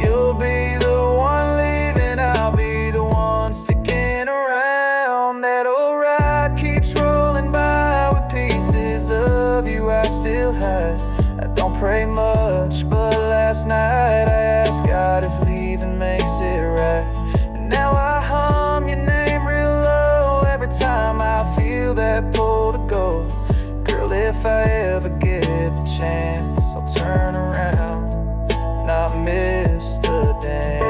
You'll be the one leaving, I'll be the one sticking around. That old ride keeps rolling by with pieces of you I still hide. I don't pray much, but last night I asked God if leaving makes it right. And now I hum your name real low every time I feel that pull to go. Girl, if I ever get the chance, I'll turn around, not miss the dance.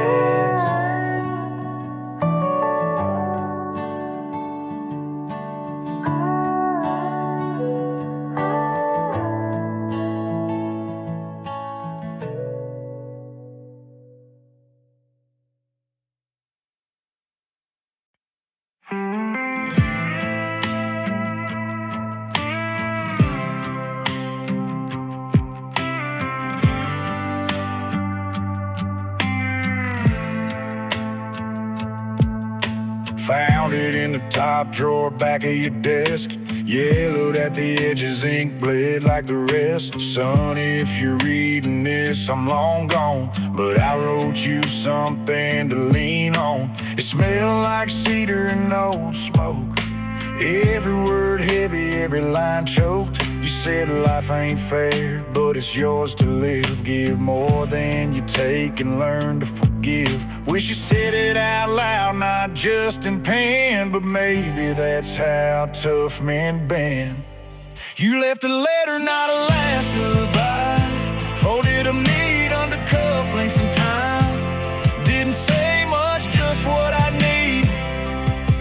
Found it in the top drawer back of your desk. Yellowed at the edges, ink bled like the rest. Sonny, if you're reading this, I'm long gone, but I wrote you something to lean on. It smelled like cedar and old smoke. Every word heavy, every line choked. You said life ain't fair, but it's yours to live. Give more than you take and learn to forgive. Wish you said it out loud, not just in pen, but maybe that's how tough men been. You left a letter, not a last goodbye. Folded them neat under cufflinks and time. Didn't say much, just what I need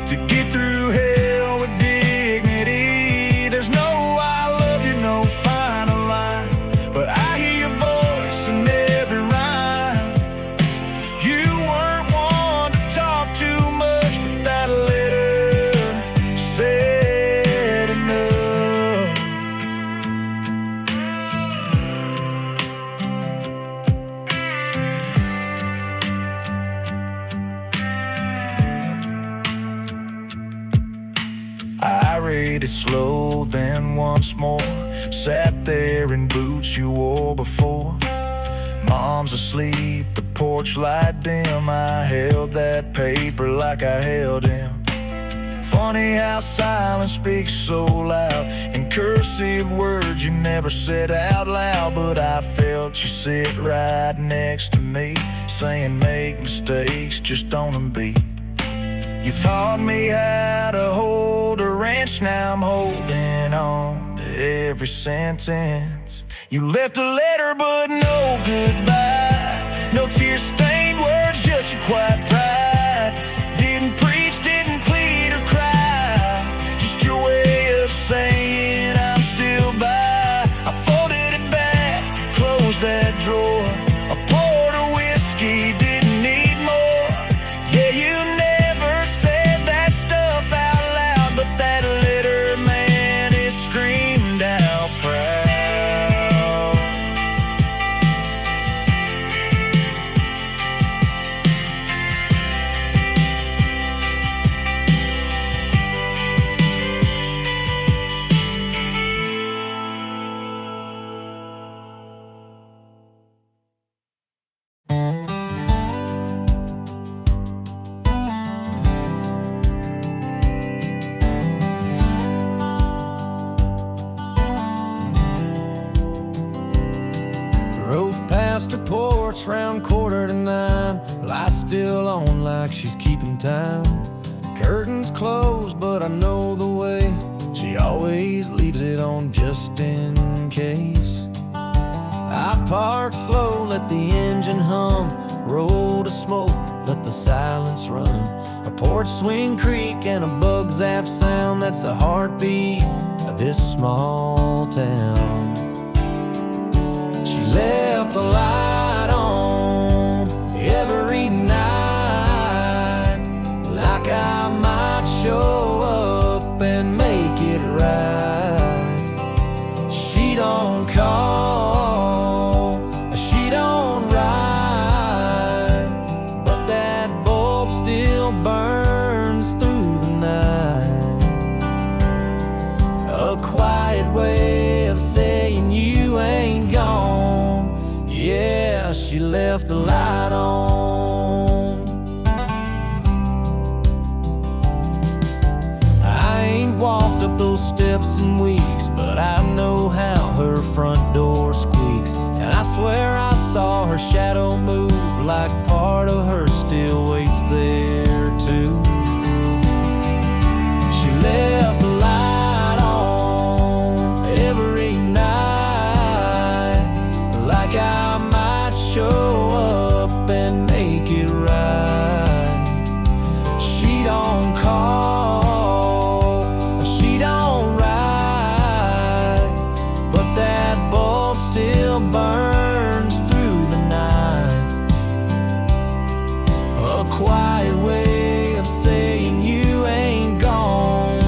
to get through hell with dignity. There's no I love you, no final line, but I hear your voice in every rhyme. You weren't one to talk too much, but that letter said enough. I read it slow, then once more. Sat there in boots you wore before. Mom's asleep, the porch light dim. I held that paper like I held him. Funny how silence speaks so loud, in cursive words you never said out loud. But I felt you sit right next to me, saying make mistakes, just don't be. You taught me how to hold a wrench, now I'm holding on to every sentence. You left a letter but no goodbye, no tear-stained words, just your quiet pride. Didn't preach, didn't plead or cry, just your way of saying I'm still by. I folded it back, closed that drawer, I poured a whiskey porch round 8:45. Lights still on like she's keeping time. Curtains closed, but I know the way. She always leaves it on just in case. I park slow, let the engine hum. Roll to smoke, let the silence run. A porch swing creak and a bug zap sound. That's the heartbeat of this small town. She left the light on every night, like I might show up and make it right. She don't call, she don't write, but that bulb still burns through the night. A quiet way of saying you ain't gone. Yeah, she left the light on. I ain't walked up those steps in weeks, but I know how her front door squeaks. And I swear I saw her shadow move, like part of her still waits there too. She left the light on every night, like I might show up and make it right. She don't call, she don't write, but that bulb still burns through the night. A quiet way of saying you ain't gone.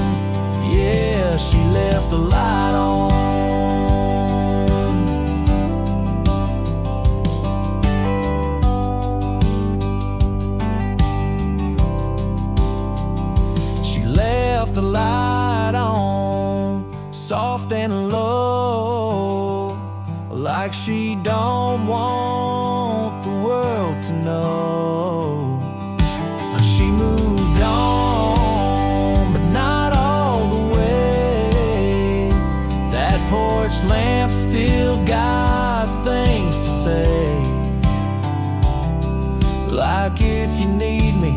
Yeah, she left the light on. She left the light on, soft and low, like she don't want the world to know. She moved on, but not all the way. That porch lamp still got things to say, like if you need me,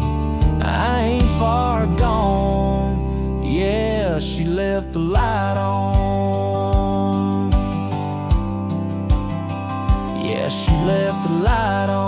I ain't far gone. Yeah, she left the light on. Yeah, she left the light on.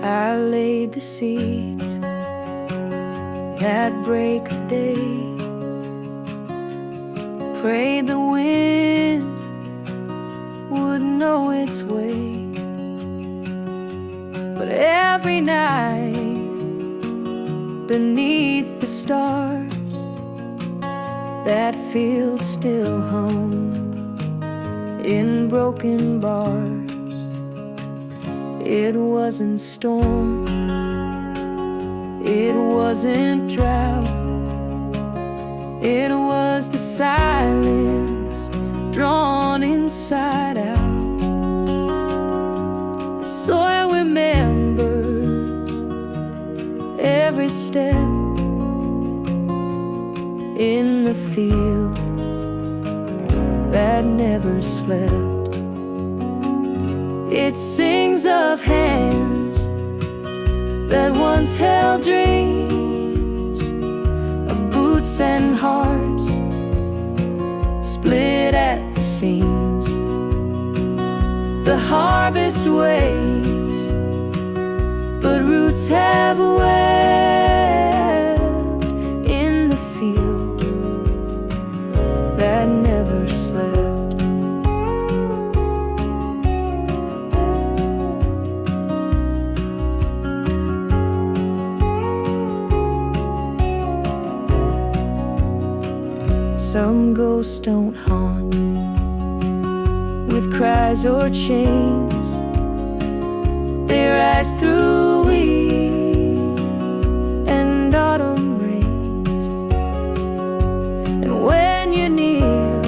I laid the seeds at break of day, prayed the wind would know its way. But every night beneath the stars, that field still hung in broken bars. It wasn't storm, it wasn't drought, it was the silence drawn inside out. The soil remembers every step in the field that never slept. It sings of hands that once held dreams, of boots and hearts split at the seams. The harvest waits, but roots have wept in the field that never slept. Some ghosts don't haunt with cries or chains, they rise through wheat and autumn rains. And when you kneel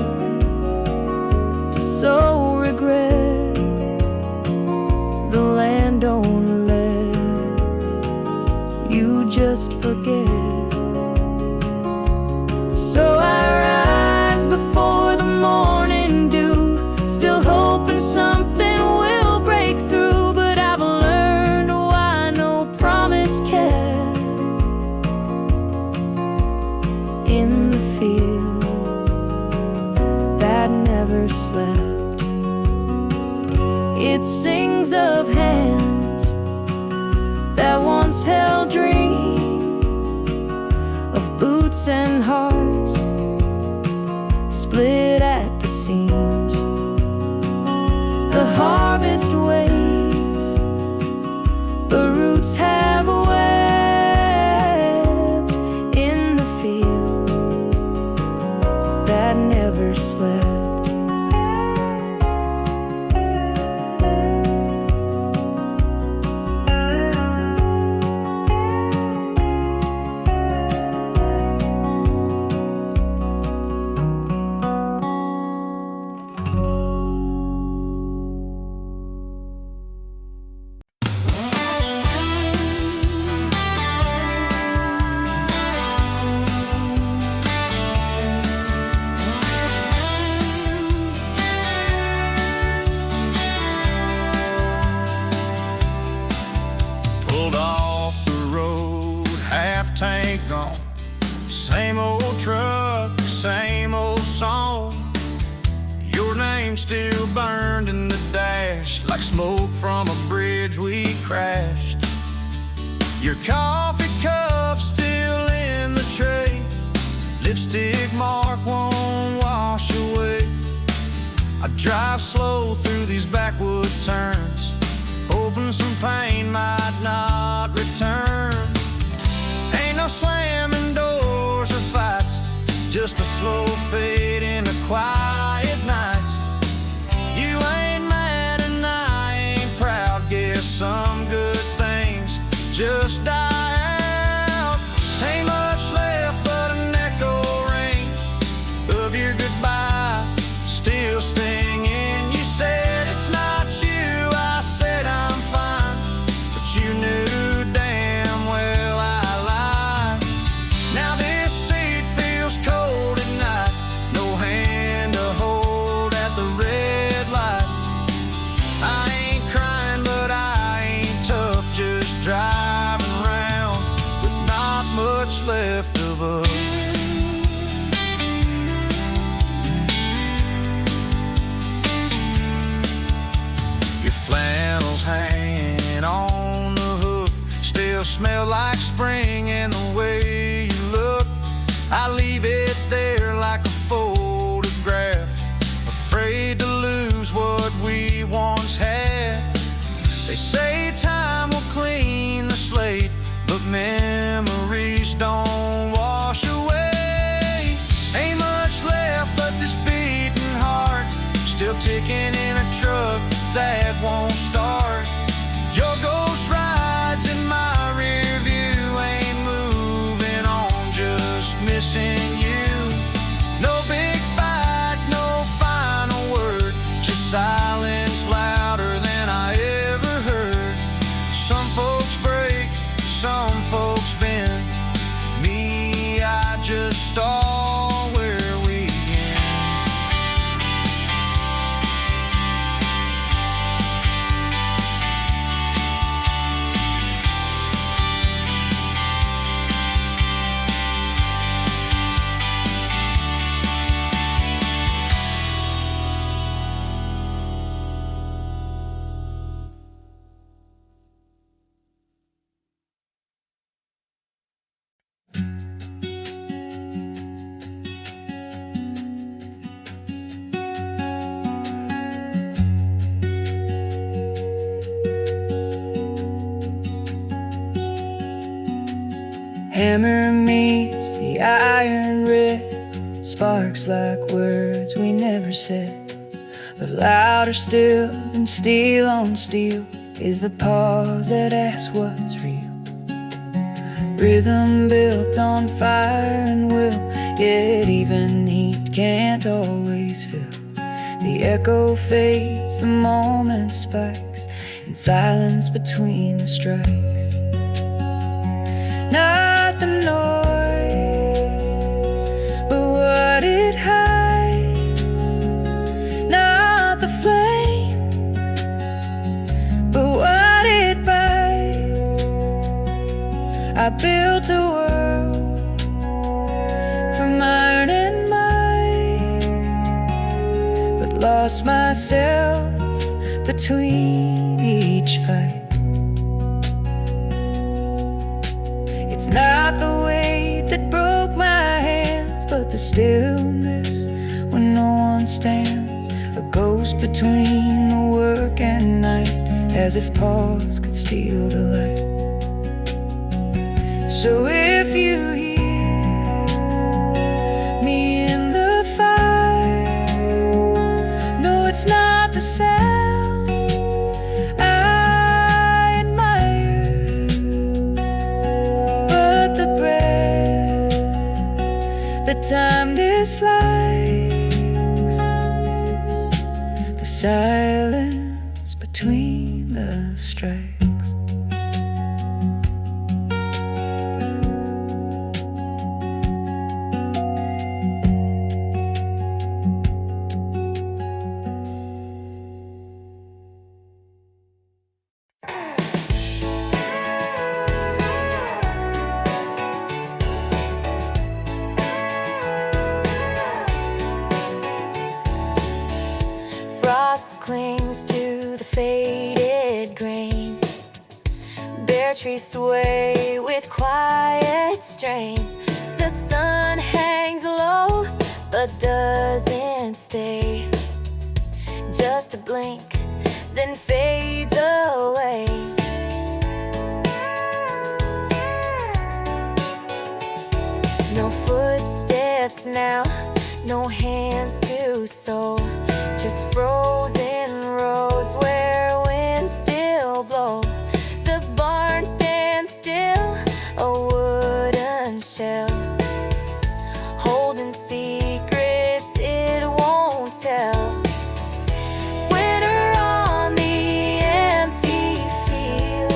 to sow regret, the land don't let you just forget. So I rise before the morning dew, still hoping something will break through. But I've learned why no promise kept in the field that never slept. It sings of hands that once held dreams, of boots and hearts split at the seams. The harvest waits, the roots have wept in the field that never slept. Pulled off the road, half tank gone. Same old truck, same old song. Your name still burned in the dash, like smoke from a bridge we crashed. Your coffee cup still in the tray, lipstick mark won't wash away. I drive slow through these backwood turns, hoping some pain might not return. Ain't no slamming doors or fights, just a slow fade into quiet nights. You ain't mad and I ain't proud, guess some good things just die out. Ain't much left but an echo ring of your goodbye still stinging. You said it's not you, I said I'm fine, but you knew damn well I lied. Now this seat feels cold at night, no hand to hold at the red light. I ain't crying but I ain't tough, just driving around with not much left of us. Your flannels hanging on the hook still smell like spring, and the way you look, I leave it there like a photograph, afraid to lose what we once had. They say time will clean the slate, but memories don't wash away. Ain't much left but this beating heart, still ticking in a truck that won't start. Your ghost rides in my rear view, ain't moving on, just missing you. No big fight, no final word, just silence louder than I ever heard. Some folks break, some folks bend. Me, I just stall where we end. Hammer meets the iron red, sparks like words we never said, but louder still than steel on steel is the pause that asks what's real. Rhythm built on fire and will, yet even heat can't always fill. The echo fades, the moment spikes in silence between the strikes. Not the noise, but what it hides. Not the flame, but what it bites. I built a world from iron and mine, but lost myself between each fight. It's not the weight that broke my hands, but the stillness when no one stands. A ghost between the work and night, as if pause could steal the light. So if you hear me in the fire, no, it's not the sound I admire, but the breath that time dislikes, the silence between the strikes. Frost clings to the faded grain. Bare trees sway with quiet strain. The sun hangs low but doesn't stay. Just a blink, then fades away. No footsteps now, no hands to sew. Just frozen rows where winds still blow. The barn stands still, a wooden shell, holding secrets it won't tell. Winter on the empty field.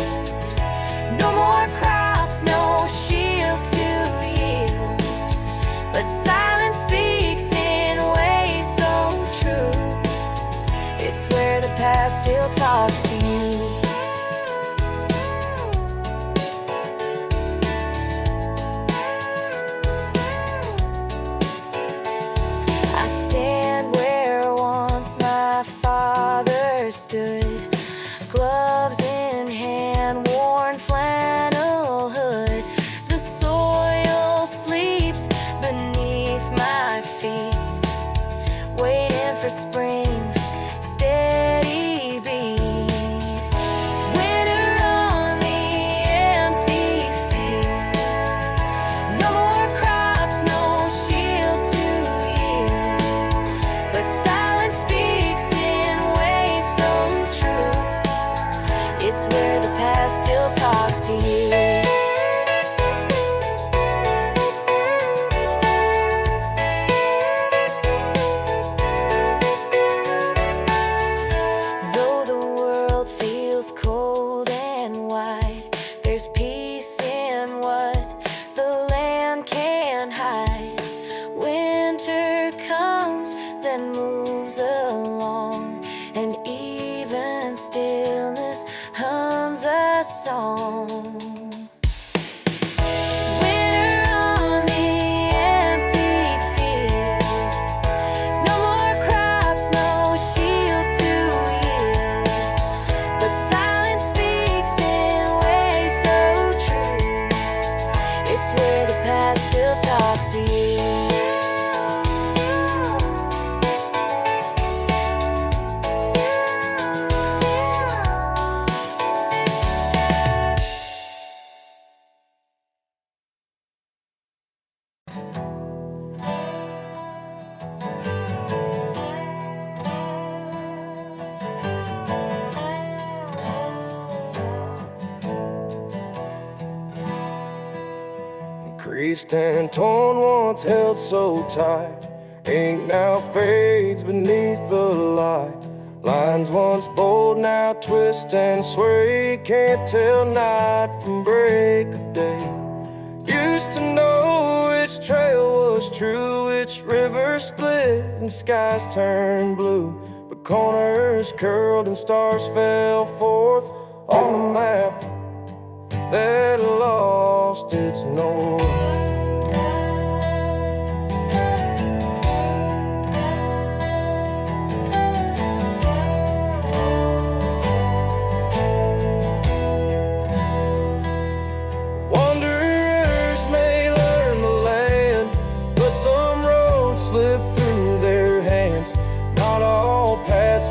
No more crops, no shield to yield. But silence speaks in ways so true. It's where the past still talks to you. I stand where once my father stood, gloves in hand, worn flannel hood. The soil sleeps beneath my feet, waiting for spring's steady beat. Winter on the empty field. No more crops, no shield to yield. But silence speaks in ways so true. It's where the past still talks to you. Though the world feels cold and wide, there's peace in what the land can hide. Winter comes, then moves along, and even stillness hums a song. Winter on the empty field. No more crops, no shield to yield. But silence speaks in ways so true. It's where the past still talks to you. creased and torn, once held so tight, ink now fades beneath the light. Lines once bold now twist and sway, can't tell night from break of day. Used to know which trail was true, which river split and skies turned blue, but corners curled and stars fell forth on the map that lost its north.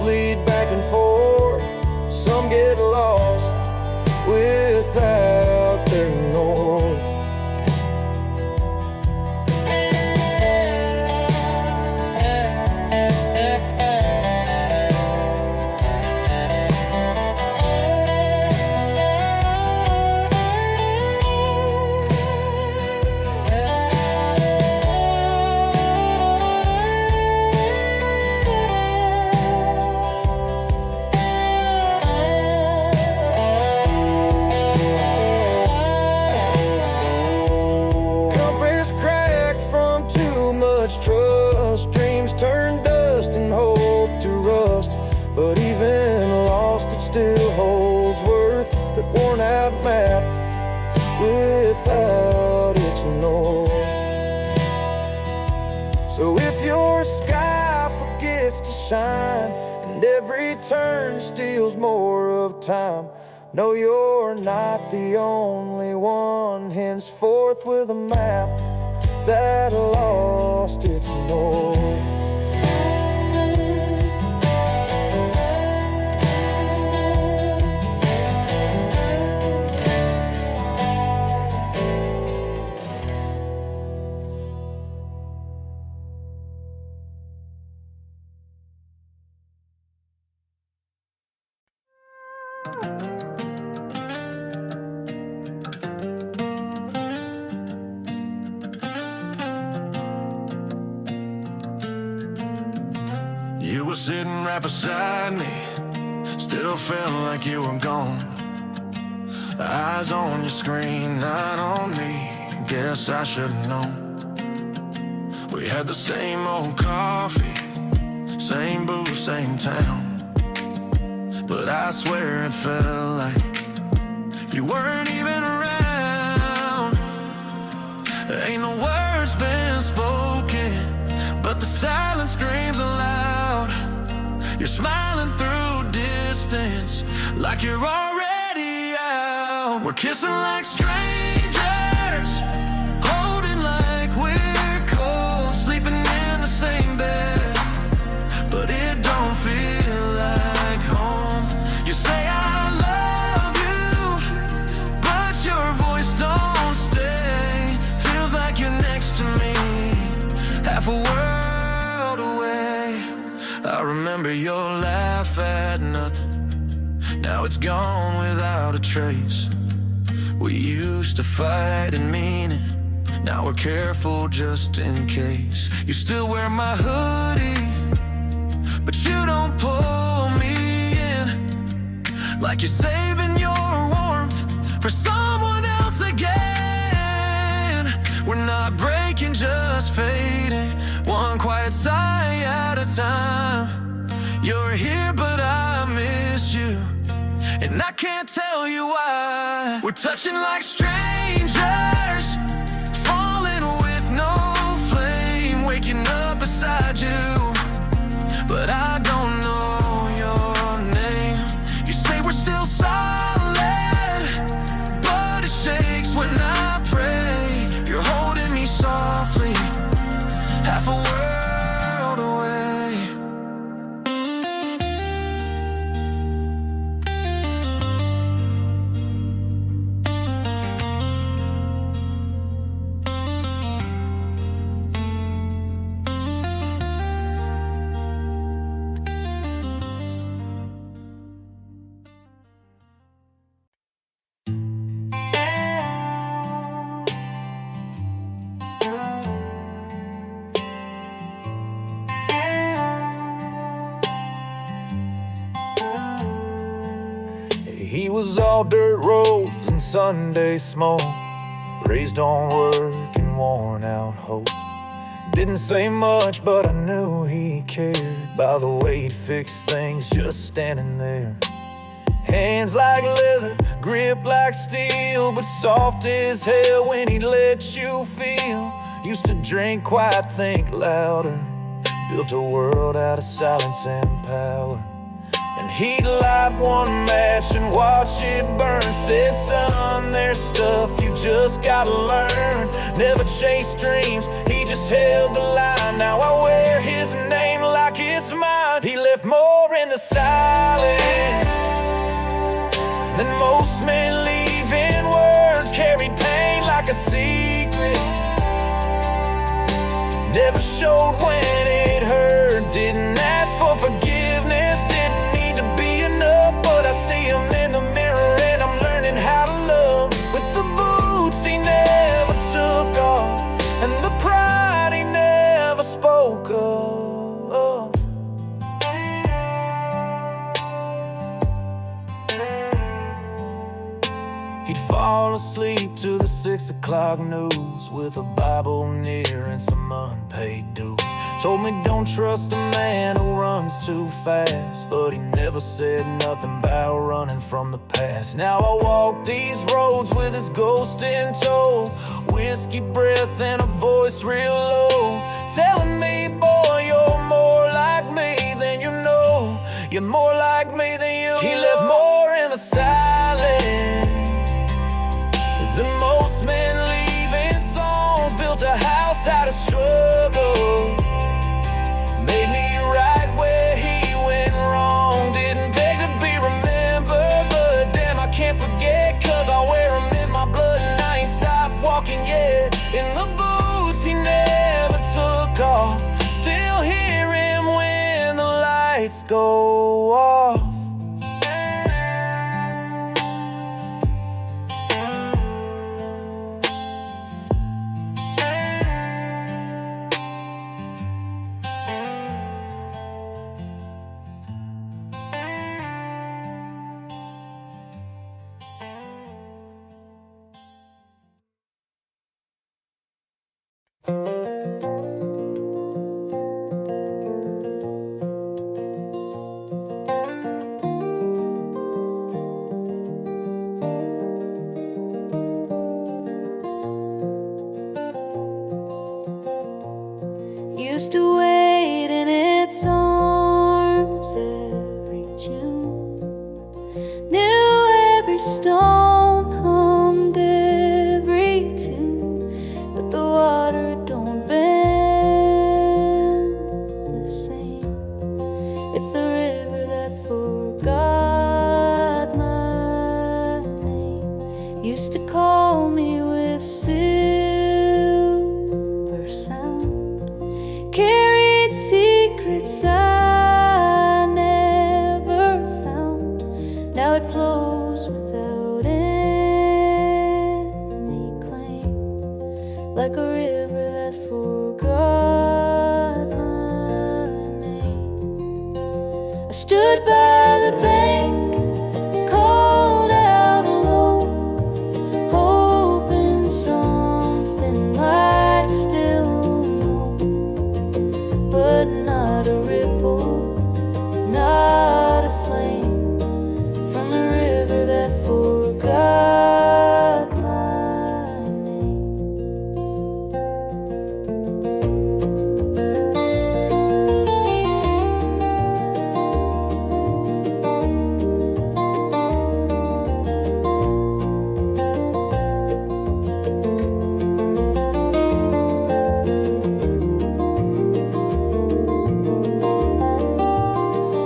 Lead back and forth, some get lost without their north. Trust, dreams turn dust and hope to rust, but even lost it still holds worth, that worn out map without its north. So if your sky forgets to shine and every turn steals more of time, know you're not the only one henceforth with a map that lost its north. You were sitting right beside me, still felt like you were gone. Eyes on your screen, not on me, guess I should've known. We had the same old coffee, same booze, same town, but I swear it felt like you weren't even around. Ain't no words been spoken, but the silence screams aloud. You're smiling through distance, like you're already out. We're kissing like strangers, holding like we're cold, sleeping in the same bed, but it don't feel like home. You say I love you, but your voice don't stay. Feels like you're next to me, half a world away. I remember your laugh at nothing, now it's gone without a trace. We used to fight and mean it, now we're careful just in case. You still wear my hoodie, but you don't pull me in, like you're saving your warmth for someone else again. We're not breaking, just fading, one quiet sigh at a time. You're here, but I miss you, and I can't tell you why. We're touching like strangers, falling with no flame, waking up beside you, but I don't know your name. You say we're still solid, but it shakes when I pray. You're holding me softly, half a world away. He was all dirt roads and Sunday smoke, raised on work and worn out hope. Didn't say much, but I knew he cared by the way he'd fix things just standing there. Hands like leather, grip like steel, but soft as hell when he let you feel. Used to drink quiet, think louder, built a world out of silence and power. And he'd light one match and watch it burn. Said, son, there's stuff you just gotta learn. Never chased dreams, he just held the line. Now I wear his name like it's mine. He left more in the silence than most men leave in words. Carried pain like a secret, never showed when it hurt. Didn't ask for forgiveness, didn't need to be enough. But I see him in the mirror and I'm learning how to love. With the boots he never took off and the pride he never spoke of. He'd fall asleep to the 6 o'clock news with a Bible near and some unpaid dues. Told me don't trust a man who runs too fast, but he never said nothing about running from the past. Now I walk these roads with his ghost in tow, whiskey breath and a voice real low, telling me, boy, you're more like me than you know. You're more like me than you know. He left more in the silence than most men leave in songs. Built a house out of struggle, made me right where he went wrong. Didn't beg to be remembered, but damn, I can't forget, 'cause I wear him in my blood and I ain't stopped walking yet. In the boots he never took off, still hear him when the lights go off. Used to wait in its arms every June, knew every stone, hummed every tune, but the water don't bend the same. It's the river that forgot my name. Used to call me with silver sound, carried secrets I never found. Now it flows without any claim, like a river that forgot my name. I stood by the bank, called out alone, hoping something might still know. But not a ripple, not a flame, from the river that forgot my name.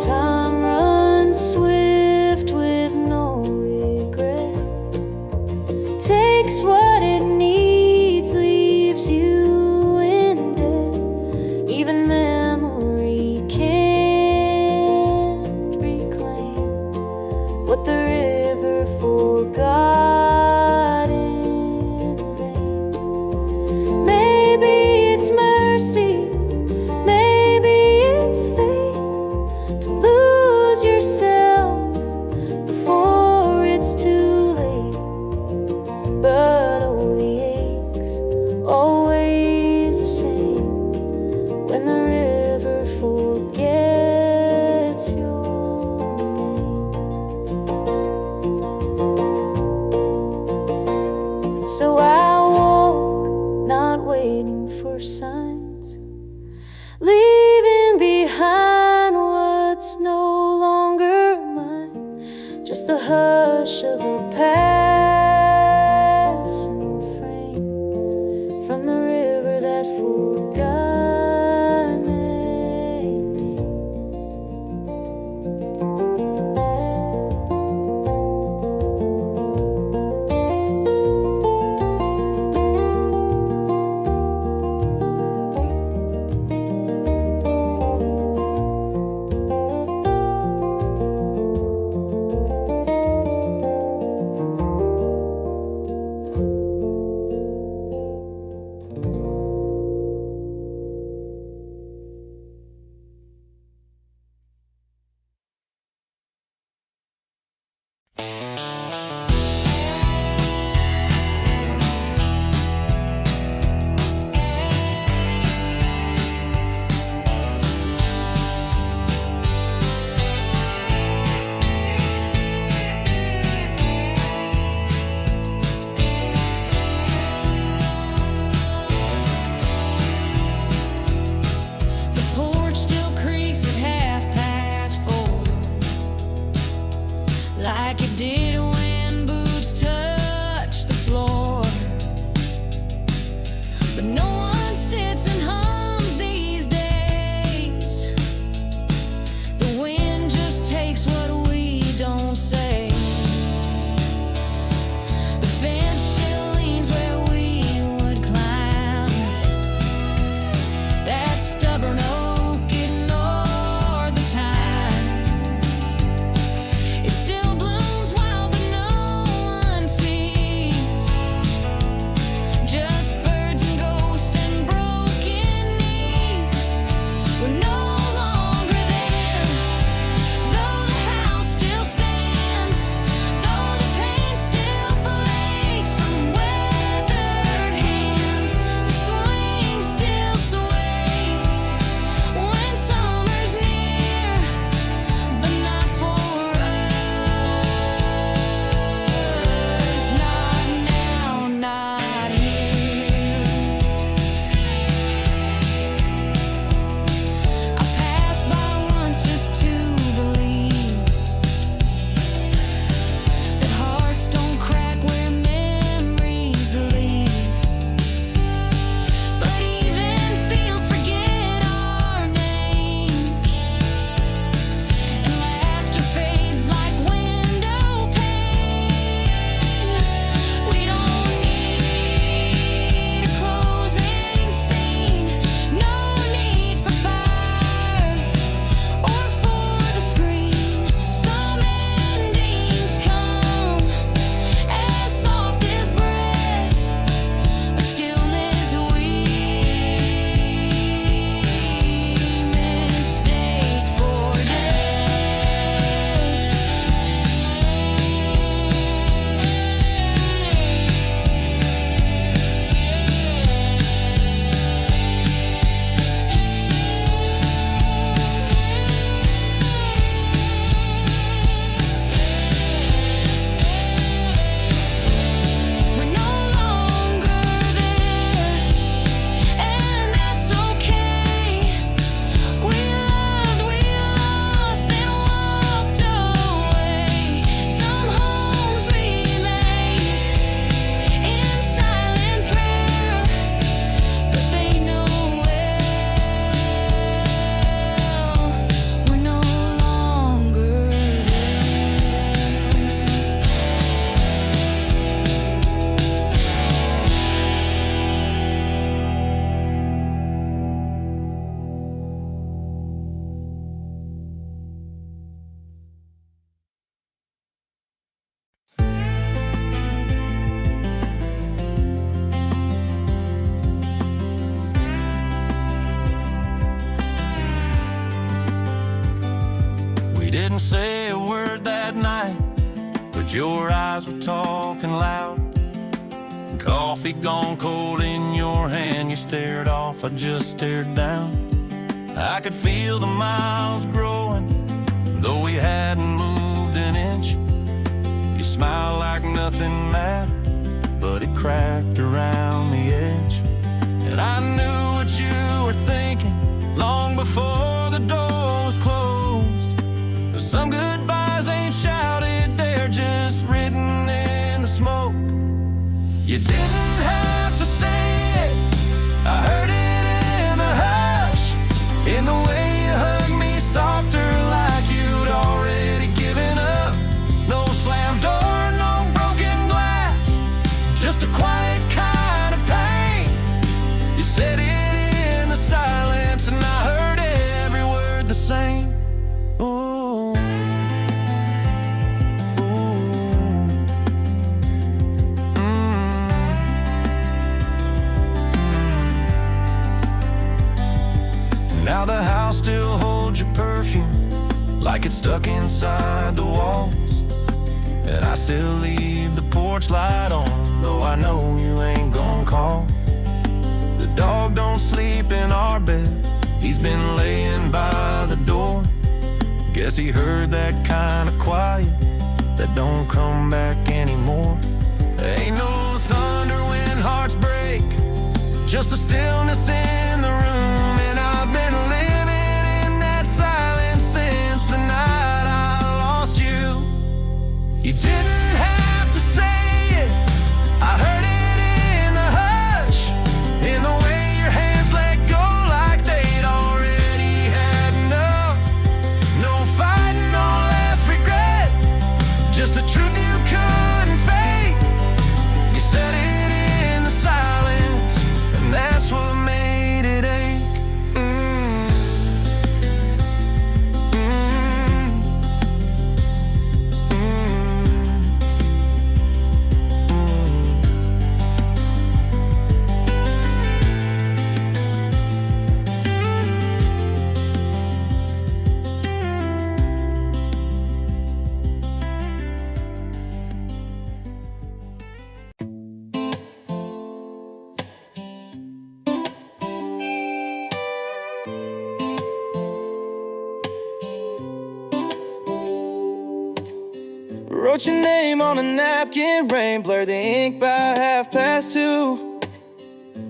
Time runs swift with no regret, takes what it needs, leaves you in debt. Even memory can't reclaim what the river forgot in vain. Maybe it's mercy, maybe it's fate, to lose yourself before So I walk, not waiting for signs, leaving behind what's no longer mine, just the hush of a passing frame from the river that forgot me. Like it did when boots touched the floor. But no one sits and hums these days. The wind just takes what we don't say. The fence still leans where we would climb. That stubborn oak ignored the time. It still blooms wild, but no one sees. Just birds and ghosts and broken knees. We're no longer there. Though the house still stands, though the paint still flakes from weathered hands, the swing still sways when summer's near, but not for us. Not now, not here. I passed by once just to believe that hearts don't crack where memories leave. But even fields forget our names, and laughter fades like window panes. We don't need a closing scene, no need for fire or for the screen. Some endings come as soft as breath, a stillness we mistake for We're no longer there, and that's okay. We loved, we lost, then walked away. Some homes remain in silent prayer, but they know well we're no longer there. We didn't say a word that night, but your eyes were talking loud. Coffee gone cold in your hand, you stared off, I just stared down. I could feel the miles growing, though we hadn't moved an inch. You smiled like nothing mattered, but it cracked around the edge. And I knew what you were thinking long before the door was closed. But some goodbyes ain't shouted, they're just written in the smoke. You didn't have to say it, I heard it in the hush, in the way you hugged me softer, like you'd already given up. No slammed door, no broken glass, just a quiet kind of pain. You said it in the silence, and I heard every word the same. Ooh, ooh, Now the house still holds your perfume, like it's stuck inside the walls. And I still leave the porch light on, though I know you ain't gonna call. The dog don't sleep in our bed, he's been laying by the door. Guess he heard that kind of quiet that don't come back anymore. There ain't no thunder when hearts break, just a stillness in the room. And I've been living in that silence since the night I lost you. You didn't have to say it, I heard it in the hush, in the way your hands let go like they'd already had enough. No fighting, no less regret, just a truth you couldn't fake. You said it in the silence, and that's what made it ache. Wrote your name on a napkin, rain blurred the ink by 2:30.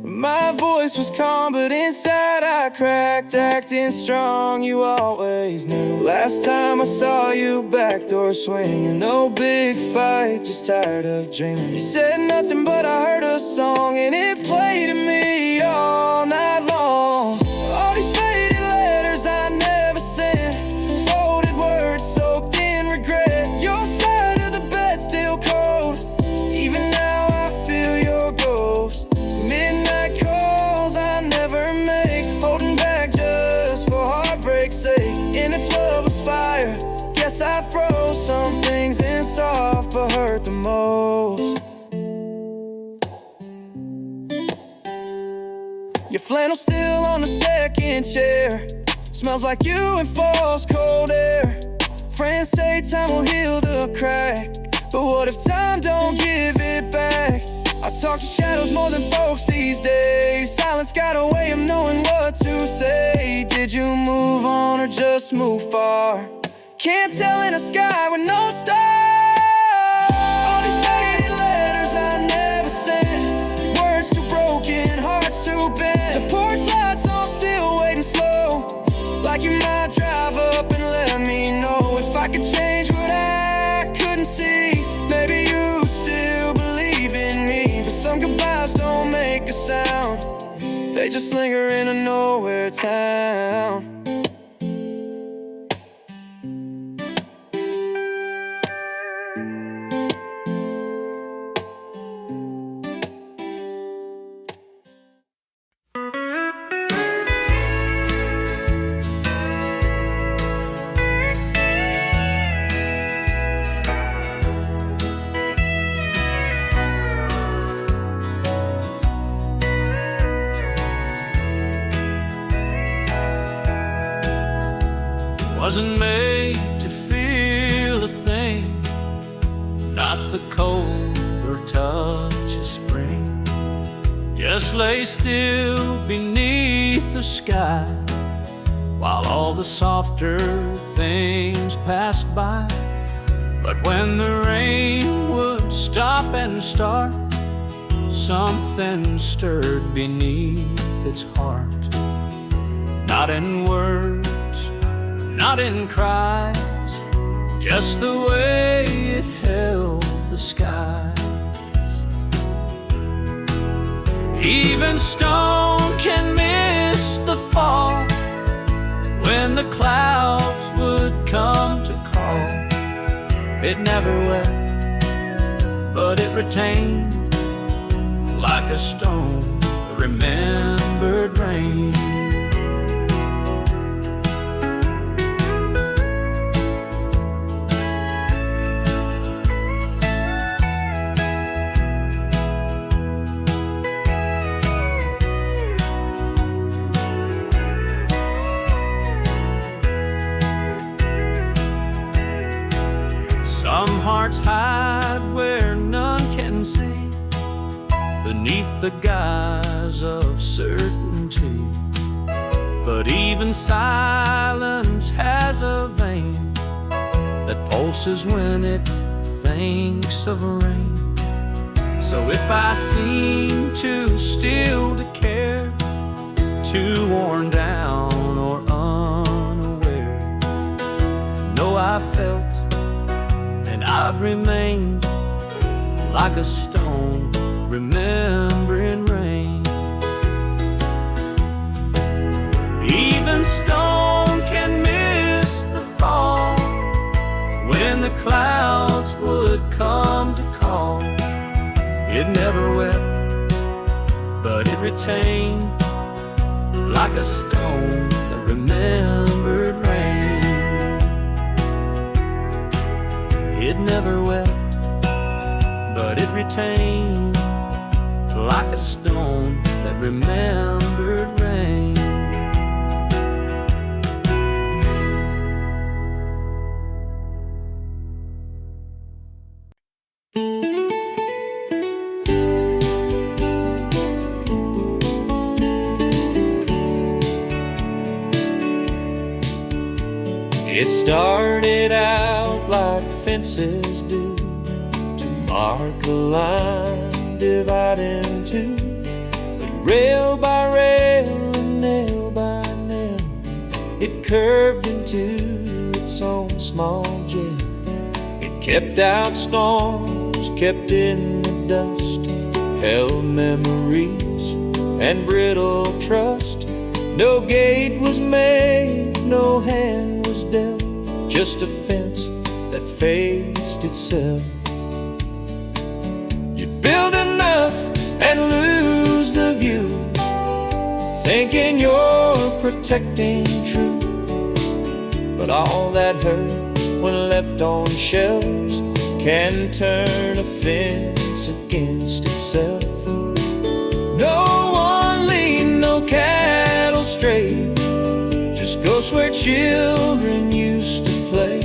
My voice was calm, but inside I cracked, acting strong, you always knew. Last time I saw you, back door swinging, no big fight, just tired of dreaming. You said nothing, but I heard a song, and it played to me all night long. All these faded letters I never sent, folded words soaked in regret. Your side of the bed still cold, even now I feel your ghost. Midnight calls I never make, holding back just for heartbreak's sake. And if love was fire, guess I froze. Some things in soft but hurt the most. Your flannel still on the second chair, smells like you in fall's cold air. Friends say time will heal the crack, but what if time don't give it back? I talk to shadows more than folks these days. Silence got a way of knowing what to say. Did you move on or just move far? Can't tell in a sky with no stars. All these faded letters I never sent, words too broken, hearts too bent. The porch lights on still waiting slow, like you might drive up and let me know. If I could change what I couldn't see, maybe you'd still believe in me. But some goodbyes don't make a sound, they just linger in a nowhere town. Wasn't made to feel a thing, not the cold or touch of spring. Just lay still beneath the sky while all the softer things passed by. But when the rain would stop and start, Something stirred beneath its heart, not in words, not in cries, just the way it held the skies. Even stone can miss the fall when the clouds would come to call. It never wept, but it retained like a stone, remembered rain. Some hearts hide where none can see, beneath the guise of certainty. But even silence has a vein that pulses when it thinks of rain. So if I seem too still to care, too worn down or unaware, know I felt and I've remained like a stone, remembering rain. Even stone can miss the fall when the clouds would come to call. It never wept, but it retained like a stone that remembered rain. It never wept, but it retained like a stone that remembered rain. It started out like fences do, to mark a line dividing two. But rail by rail and nail by nail, it curved into its own small jail. It kept out storms, kept in the dust, held memories and brittle trust. No gate was made, no hand was dealt, just a fence that faced itself. You'd build enough and lose the view, thinking you're protecting truth. But all that hurt when left on shelves can turn a fence against itself. No one lead, no cattle stray, just ghosts where children used to play.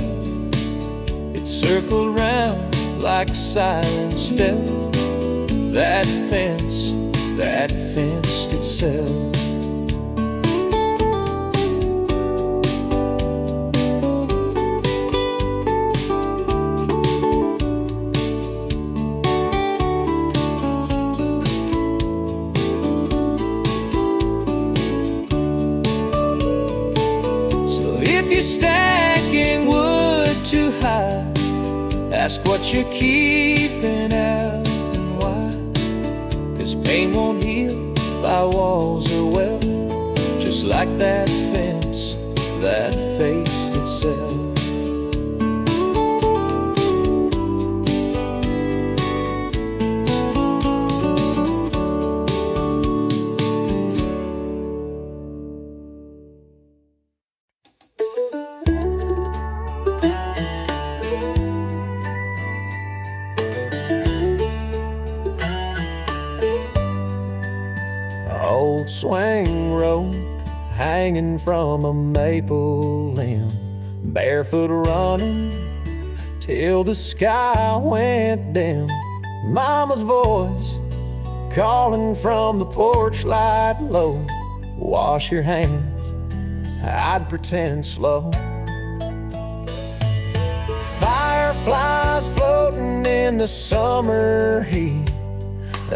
It circled round like silent stealth, that fenced itself. Stacking wood too high, ask what you're keeping out and why. 'Cause pain won't heal by walls or wealth, just like that fence that faced itself. Old swing rope hanging from a maple limb, barefoot running till the sky went dim. Mama's voice calling from the porch light low, wash your hands, I'd pretend slow. Fireflies floating in the summer heat,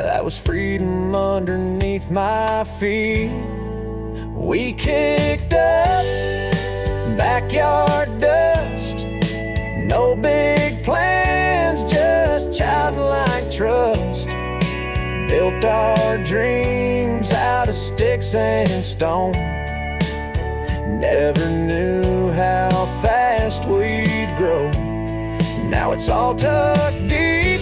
that was freedom underneath my feet. We kicked up backyard dust, no big plans, just childlike trust. Built our dreams out of sticks and stone. Never knew how fast we'd grow. Now it's all tucked deep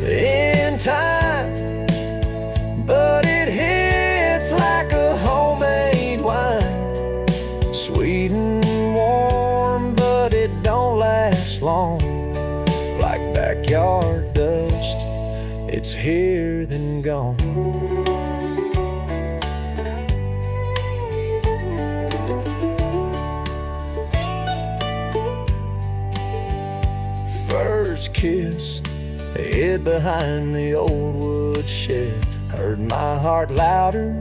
in time, but it hits like a homemade wine. Sweet and warm, but it don't last long. Like backyard dust, it's here then gone. First kiss, hid behind the old wood shed. Heard my heart louder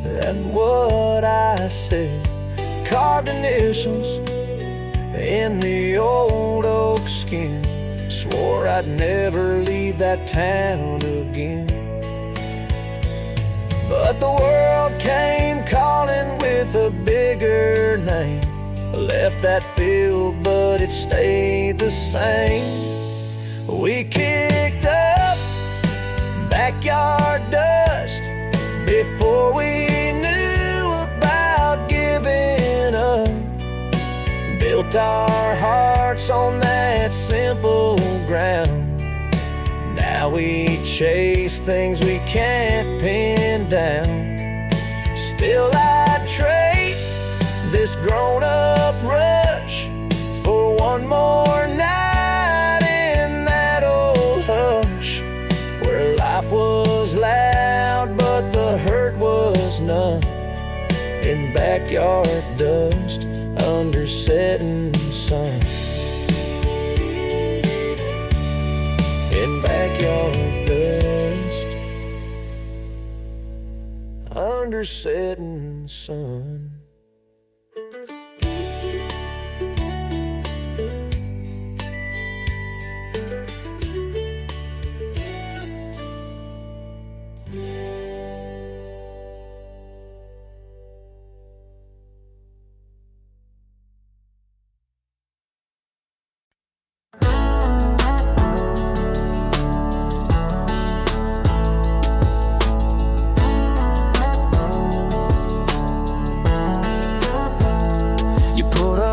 than what I said. Carved initials in the old oak skin. Swore I'd never leave that town again. But the world came calling with a bigger name. Left that field, but it stayed the same. We kicked up backyard dust before we knew about giving up. Built our hearts on that simple ground. Now we chase things we can't pin down. Still I'd trade this grown-up rush for one more night in that old hush, where life was loud but the hurt was none. In backyard dust under setting sun. In backyard dust under setting sun.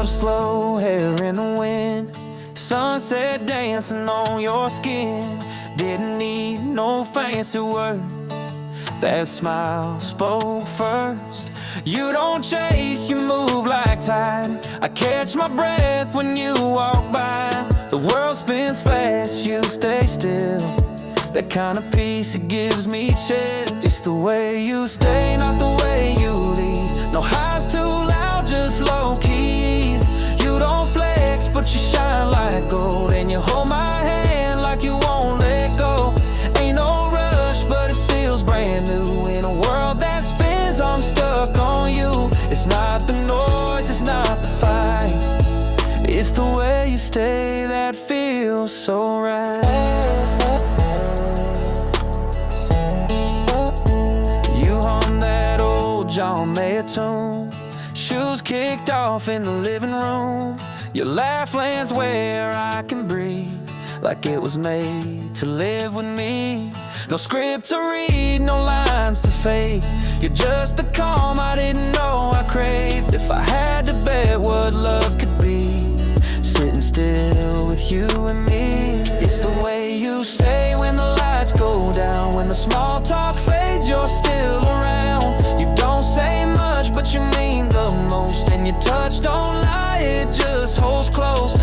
Slow hair in the wind, sunset dancing on your skin. Didn't need no fancy word, that smile spoke first. You don't chase, you move like tide. I catch my breath when you walk by. The world spins fast, you stay still. That kind of peace, it gives me chills. It's the way you stay, not the way you leave. No highs too loud, just low keys. You don't flex, but you shine like gold. And you hold my hand like you won't let go. Ain't no rush, but it feels brand new. In a world that spins, I'm stuck on you. It's not the noise, it's not the fight. It's the way you stay that feels so right. John Mayer tune, shoes kicked off in the living room. Your laugh lands where I can breathe, like it was made to live with me. No script to read, no lines to fake. You're just the calm I didn't know I craved. If I had to bet what love could be, sitting still with you and me. It's the way you stay when the lights go down. When the small talk fades, you're still around. You don't say much, but you mean the most. And your touch don't lie, it just holds close.